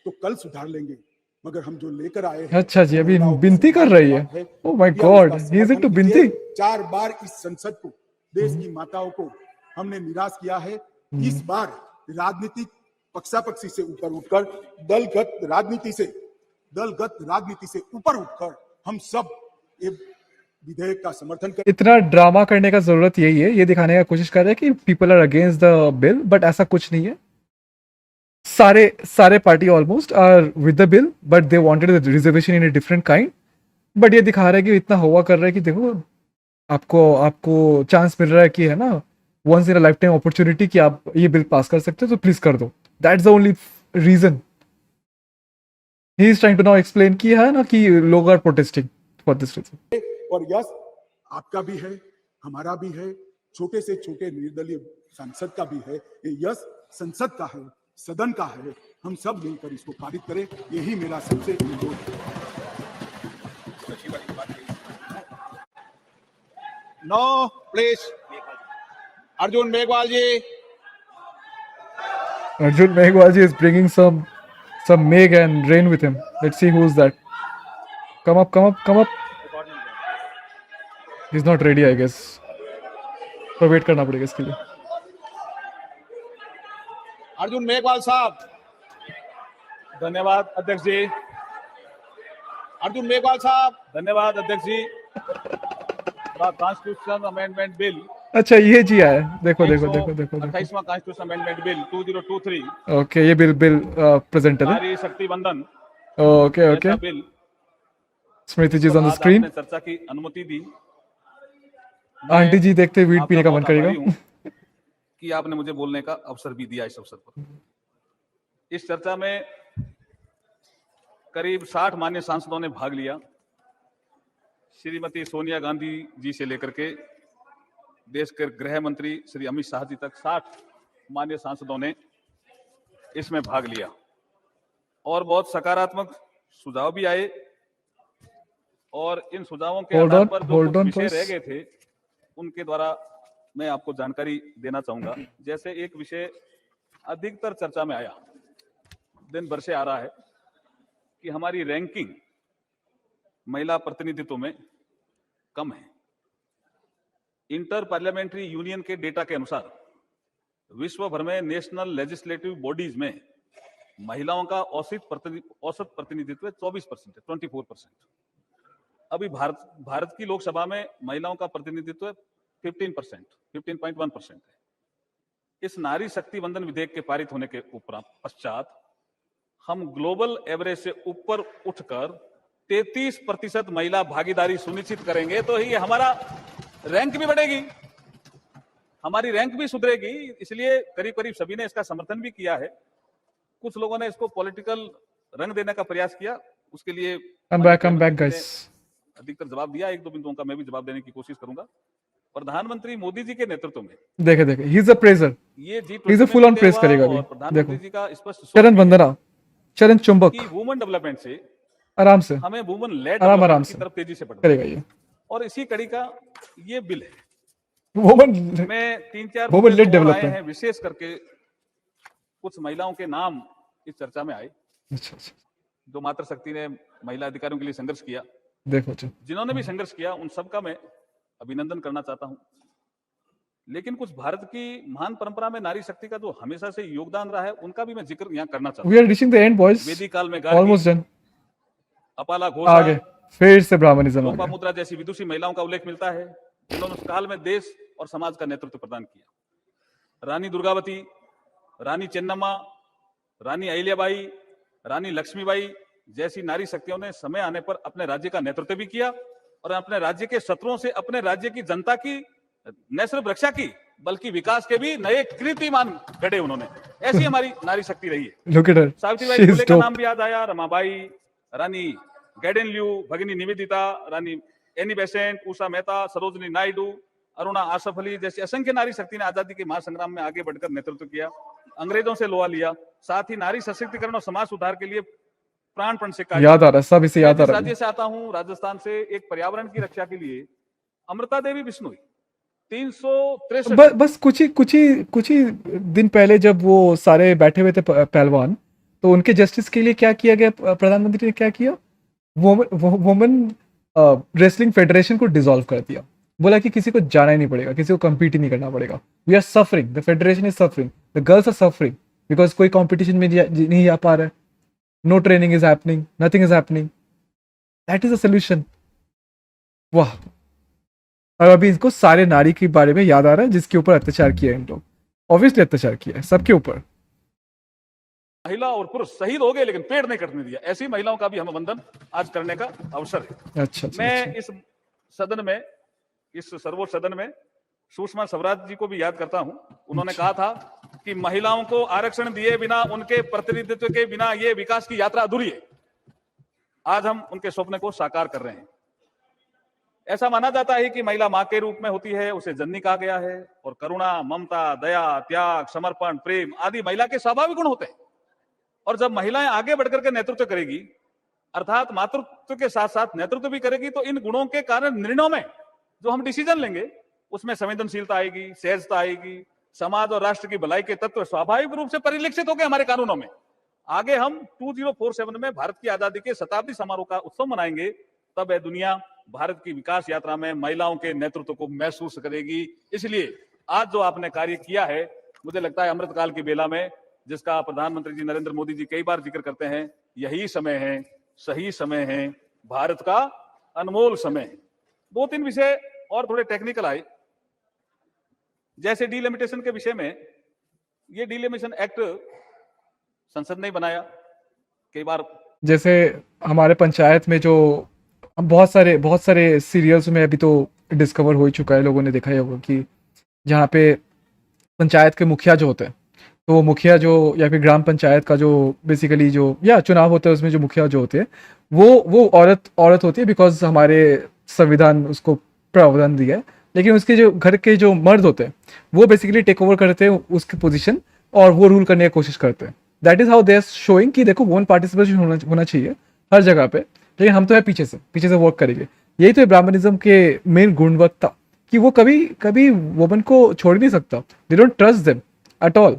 तो कल सुधार लेंगे, मगर हम जो लेकर आए हैं, अच्छा जी, अभी महिलाओं की विनती कर सुधार रही की है। बात है। ओ माय या गॉड, उसका ही इज समर्थन इनटू कीजिए। विनती। 4 बार इस संसद को, देश की माताओं को हमने निराश किया है। इस बार राजनीतिक पक्षापक्षी से ऊपर उठकर दलगत राजनीति से ऊपर उठकर हम सब ये विधेयक का समर्थन करें। इतना ड्रामा करने का जरूरत यही है, ये दिखाने का कोशिश कर रहे हैं कि people are against the bill, but ऐसा कुछ नहीं है। सारे party almost are with the bill, but they wanted the reservation in a different kind. But ये दिखा रहा है कि इतना हुआ कर रहा है कि देखो, आपको चांस मिल रहा है कि है ना, once in a lifetime opportunity कि आप ये बिल पास कर सकते हो, तो प्लीज कर दो। That's the only reason he is trying to now explain कि है ना कि लोग are protesting for this reason. और यश आपका भी है, हमारा भी है, छोटे से छोटे निर्दलीय सांसद का भी है। ये यश संसद का है, सदन का है। हम सब मिलकर इसको पारित करें, यही मेरा सबसे अनुरोध है। No please, Arjun Meghwal ji. Arjun Meghwal is bringing some Meg and Rain with him. Let's see who's that. Come up. He's not ready, I guess. तो वेट करना पड़ेगा इसके लिए। अर्जुन मेघवाल साहब। धन्यवाद अध्यक्ष जी। अर्जुन मेघवाल साहब। धन्यवाद अध्यक्ष जी। कॉन्स्टिट्यूशन अमेंडमेंट बिल, अच्छा, ये जी आया, देखो। 28वां कॉन्स्टिट्यूशन अमेंडमेंट बिल 2023। ओके, ये बिल प्रेजेंट है। नारी शक्ति बंधन ओके ऐसा बिल स्मृति जी पर ऑन द आज स्क्रीन। आपने चर्चा की अनुमति दी। आंटी जी देखते वीट आपका पीने का मन बहुत करेगा। आभारी हूं कि आपने मुझे बोलने का अवसर भी दिया इस अवसर पर। इस चर्चा में करीब 60 मान्य सांसदों ने भाग लिया। श्रीमती सोनिया गांधी जी से लेकर के देश के गृह मंत्री श्री अमित शाह जी तक 60 मान्य सांसदों ने इसमें भाग लिया और बहुत सकारात्मक सुझाव भी आए। और इन सुझावों के आधार पर जो कुछ विषय रह गए थे उनके द्वारा मैं आपको जानकारी देना चाहूंगा। जैसे एक विषय अधिकतर चर्चा में आया, दिन भर से आ रहा है, कि हमारी रैंकिंग महिला प्रतिनिधित्व में कम है। इंटर पार्लियामेंट्री यूनियन के डेटा के अनुसार विश्व भर में नेशनल लेजिस्लेटिव बॉडीज में महिलाओं का औसत प्रतिनिधित्व 24% है, 24%। अभी भारत की लोकसभा में महिलाओं का प्रतिनिधित्व 15%, 15.1% है। इस नारी शक्ति बंधन विधेयक के पारित होने के पश्चात हम ग्लोबल एवरेज से ऊपर उठकर 33% महिला भागीदारी सुनिश्चित करेंगे तो ही हमारा रैंक भी बढ़ेगी, हमारी रैंक भी सुधरेगी। इसलिए करीब करीब सभी ने इसका समर्थन भी किया है। कुछ लोगों ने इसको पॉलिटिकल रंग देने का प्रयास किया, उसके लिए I'm back guys। अधिकतर जवाब दिया। एक दो बिंदुओं का मैं भी जवाब देने की कोशिश करूंगा। प्रधानमंत्री मोदी जी के नेतृत्व में देखे ही इज अ प्रेजर, ये he is a full on press करेगा अभी। प्रधानमंत्री जी का स्पष्ट चरण वंदना, चरण चुंबक, कि वुमेन डेवलपमेंट से आराम से, हमें वुमेन लेड आराम डेवलपमेंट से की तरफ तेजी से बढ़ना करेगा ये। और इसी कड़ी का ये बिल है। वुमेन मैं 3-4 Women led आए development। हैं, विशेष करके कुछ महिलाओं के नाम इस चर्चा में आए अच्छा, जो मातृशक्ति ने महिला अधिकारियों के लिए संघर्ष किया। देखो जिन्होंने भी संघर्ष किया उन सबका मैं अभिनंदन करना चाहता हूं। लेकिन कुछ भारत की महान परंपरा में नारी शक्ति का जो हमेशा से योगदान रहा है उनका भी मैं जिक्र यहाँ करना चाहता हूँ। We are reaching the end boys, Vedic काल में ऑलमोस्ट डन। अपाला आगे घोषा, फिर से ब्राह्मणिज्म आ गया। लोपामुद्रा जैसी विदुषी महिलाओं का उल्लेख मिलता है जिन्होंने उस काल में देश और समाज का नेतृत्व प्रदान किया। रानी दुर्गावती, रानी चेन्नम्मा, रानी अहिल्याबाई, रानी लक्ष्मीबाई जैसी नारी शक्तियों ने समय आने पर अपने राज्य का नेतृत्व भी किया और अपने राज्य के शत्रुओं से अपने राज्य की जनता की न सिर्फ रक्षा की बल्कि विकास के भी नए कीर्तिमान गढ़े उन्होंने। ऐसी हमारी नारी शक्ति रही है। Look at her. Savitribai She is फुले का dope. नाम भी याद आया, रमाबाई, रानी गैडेनल्यू, भगिनी निवेदिता, रानी एनी बेसेंट, उषा मेहता, सरोजनी नायडू, अरुणा आसफ अली जैसी असंख्य नारी शक्ति ने आजादी के महासंग्राम में आगे बढ़कर नेतृत्व किया, अंग्रेजों से लोहा लिया, साथ ही नारी सशक्तिकरण और समाज सुधार के लिए प्राणपण से कार्य याद आ रहा है, सब इसे मैं याद आ जिस रहा राज्य है। से आता हूं राजस्थान से, एक पर्यावरण की रक्षा के लिए अमृता देवी बिश्नोई 363 बस कुछ ही दिन पहले जब वो सारे बैठे हुए थे पहलवान, तो उनके जस्टिस के लिए क्या किया गया, प्रधानमंत्री ने क्या किया, वुमेन रेसलिंग फेडरेशन को डिसॉल्व कर दिया। बोला कि किसी को जाना ही नहीं पड़ेगा, किसी को कम्पीट ही नहीं करना पड़ेगा। We are suffering, the federation is suffering, the girls are suffering because कोई कंपटीशन में नहीं जा पा रहा है, no training is happening, nothing is happening. That is a solution. वाह। और अभी इनको सारे नारी के बारे में याद आ रहा है जिसके ऊपर अत्याचार किया है इन लोग। ऑब्वियसली अत्याचार किया है सबके ऊपर। महिला और पुरुष शहीद हो गए लेकिन पेड़ नहीं कटने दिया। ऐसी महिलाओं का भी हमें वंदन आज करने का अवसर है। अच्छा, मैं इस सदन में, इस सर्वोच्च सदन में सुषमा स्वराज जी को भी याद करता हूं। उन्होंने कहा था कि महिलाओं को आरक्षण दिए बिना, उनके प्रतिनिधित्व के बिना ये विकास की यात्रा अधूरी है। आज हम उनके स्वप्न को साकार कर रहे हैं। ऐसा माना जाता है कि महिला मां के रूप में होती है, उसे जननी कहा गया है, और करुणा, ममता, दया, त्याग, समर्पण, प्रेम आदि महिला के स्वाभाविक गुण होते हैं। और जब महिलाएं आगे बढ़कर के नेतृत्व करेगी, अर्थात मातृत्व के साथ साथ नेतृत्व भी करेगी, तो इन गुणों के कारण निर्णयों में जो हम डिसीजन लेंगे उसमें संवेदनशीलता आएगी, सहजता आएगी, समाज और राष्ट्र की भलाई के तत्व स्वाभाविक रूप से परिलक्षित होंगे हमारे कानूनों में। आगे हम 2047 में भारत की आजादी के शताब्दी समारोह का उत्सव मनाएंगे, तब यह दुनिया भारत की विकास यात्रा में महिलाओं के नेतृत्व को महसूस करेगी। इसलिए आज जो आपने कार्य किया है, मुझे लगता है अमृतकाल की बेला में, जिसका प्रधानमंत्री जी नरेंद्र मोदी जी कई बार जिक्र करते हैं, यही समय है, सही समय है, भारत का अनमोल समय। 2-3 विषय और थोड़े टेक्निकल आए, जैसे डिलिमिटेशन के विषय में। ये डिलिमिटेशन एक्ट संसद ने बनाया कई बार। जैसे हमारे पंचायत में जो बहुत सारे सीरियल्स में अभी तो डिस्कवर हो ही चुका है, लोगों ने देखा ही होगा कि जहाँ पे पंचायत के मुखिया जो होते हैं, तो वो मुखिया जो, या फिर ग्राम पंचायत का जो बेसिकली जो या चुनाव होता है, उसमें जो मुखिया जो होते हैं वो औरत होती है, बिकॉज हमारे संविधान उसको प्रावधान दिया है। लेकिन उसके जो घर के जो मर्द होते हैं वो बेसिकली टेक ओवर करते हैं उसकी पोजीशन और वो रूल करने की कोशिश करते हैं। That is how they are showing कि देखो वुमेन पार्टिसिपेशन होना चाहिए हर जगह पे, लेकिन हम तो है पीछे से वर्क करेंगे। यही तो है ब्राह्मणिज्म के मेन गुणवत्ता, कि वो कभी वुमेन को छोड़ नहीं सकता। They don't trust them at all.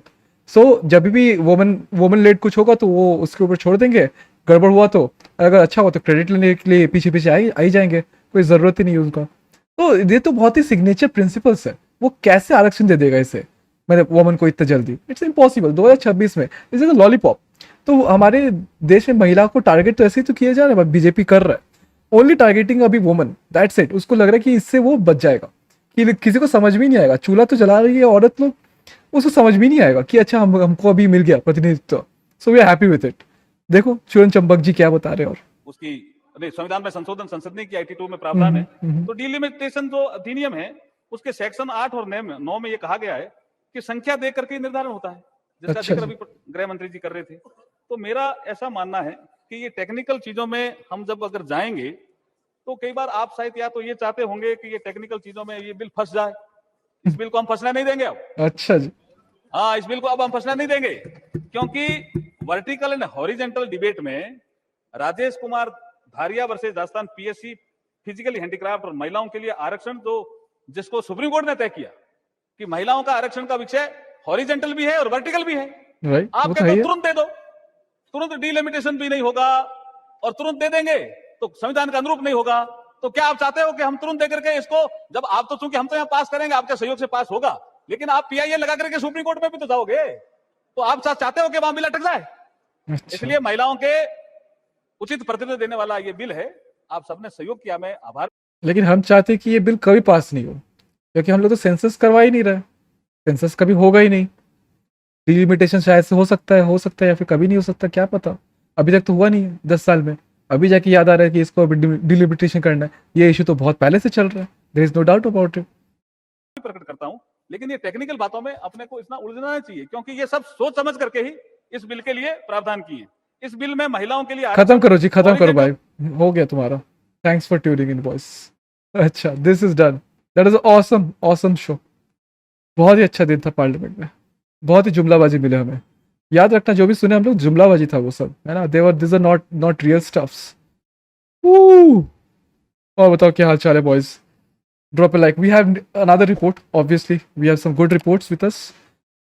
So जब भी वुमेन लेड कुछ होगा तो वो उसके ऊपर छोड़ देंगे, गड़बड़ हुआ तो, अगर अच्छा हुआ तो क्रेडिट लेने के लिए पीछे आई जाएंगे, कोई जरूरत ही नहीं है उनका। तो ये तो बहुत ही सिग्नेचर प्रिंसिपल्स है। वो कैसे आरक्षण दे देगा इसे, मतलब वुमेन को इतना जल्दी? It's impossible. 2026 में इज अ लॉलीपॉप। तो हमारे देश में महिला को टारगेट तो ऐसे ही तो किया जा रहा है, बीजेपी कर रहा है ओनली टारगेटिंग अभी वुमेन, दैट्स इट। उसको लग रहा है कि इससे वो बच जाएगा, कि किसी को समझ भी नहीं आएगा। चूल्हा तो जला रही है औरत लोग, उसको समझ भी नहीं आएगा कि अच्छा हमको अभी मिल गया प्रतिनिधित्व, so we are happy with it. देखो चूरन चंपक जी क्या बता रहे हैं। और उसकी संविधान में संशोधन संसद ने किया, 82 में प्रावधान है। तो डिलिमिटेशन जो अधिनियम है उसके सेक्शन 8 और 9 में ये कहा गया है कि संख्या देख करके निर्धारण होता है, जिसका अच्छा जिक्र अभी गृह मंत्री जी कर रहे थे। तो मेरा ऐसा मानना है कि ये टेक्निकल चीजों में हम जब अगर जाएंगे तो कई बार आप शायद या तो ये चाहते होंगे कि ये टेक्निकल चीजों में ये बिल फंस जाए। इस बिल को हम फंसना नहीं देंगे अब। अच्छा जी, हाँ, इस बिल को अब हम फंसना नहीं देंगे, क्योंकि वर्टिकल एंड हॉरिजेंटल डिबेट में Rajesh Kumar Dhariya versus Rajasthan PSC physically handicraft और महिलाओं के लिए आरक्षण, जो जिसको सुप्रीम कोर्ट ने तय किया कि महिलाओं का आरक्षण का विषय हॉरिजेंटल भी है और वर्टिकल भी है। राइट, आप कहते हो तुरंत दे दो, तुरंत डिलिमिटेशन भी नहीं होगा और तुरंत दे देंगे तो संविधान का अनुरूप नहीं होगा। तो क्या आप चाहते हो कि हम तुरंत देकर के इसको, जब आप तो चूंकि हम तो यहाँ पास करेंगे, आपके सहयोग से पास होगा, लेकिन आप पीआईएल लगा करके सुप्रीम कोर्ट में भी तो जाओगे, तो आप चाहते हो कि वहां बिल अटक जाए। इसलिए महिलाओं के उचित प्रतिनिधित्व देने वाला ये बिल है। आप सबने सहयोग किया, मैं आभार। लेकिन हम चाहते कि ये बिल कभी पास नहीं हो, क्योंकि हम लोग तो सेंसस करवा ही नहीं रहे, सेंसस कभी होगा ही नहीं। डिलिमिटेशन शायद से हो सकता है या फिर कभी नहीं हो सकता, क्या पता। अभी तक तो हुआ नहीं है 10 साल में, अभी जाके याद आ रहा है कि इसको डिलिमिटेशन करना है। ये इशू तो बहुत पहले से चल रहा है, there is no doubt about it. प्रकट करता हूं, लेकिन ये टेक्निकल बातों में अपने को इतना उलझना नहीं चाहिए, क्योंकि ये सब सोच समझ करके ही इस बिल के लिए प्रावधान किए। इस बिल में महिलाओं के लिए खत्म करो जी, खत्म करो भाई, हो गया तुम्हारा। Thanks for tuning in boys. अच्छा, this is done. That is awesome awesome show. बहुत ही अच्छा दिन था पार्लियामेंट में, बहुत ही जुमलाबाजी मिले हमें। याद रखना, जो भी सुने हम लोग जुमलाबाजी था वो सब, है ना। They were this are not real stuffs. और बताओ क्या हाल चाल है boys? Drop a like. We have another report, obviously we have some good reports with us,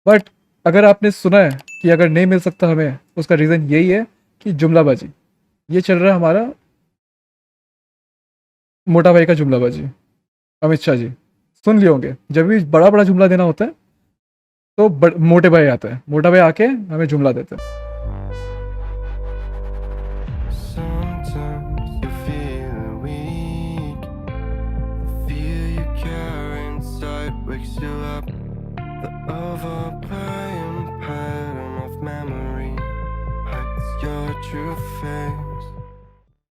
but अगर आपने सुना है कि अगर नहीं मिल सकता हमें, उसका रीज़न यही है कि जुमलाबाजी ये चल रहा है हमारा, मोटा भाई का जुमलाबाजी। अमित शाह जी सुन लिए होंगे, जब भी बड़ा बड़ा जुमला देना होता है तो मोटे भाई आता है, मोटा भाई आके हमें जुमला देते हैं। Sometimes you feel weak. The fear you carry inside wakes you up. The overplaying pattern of memory hides your true face.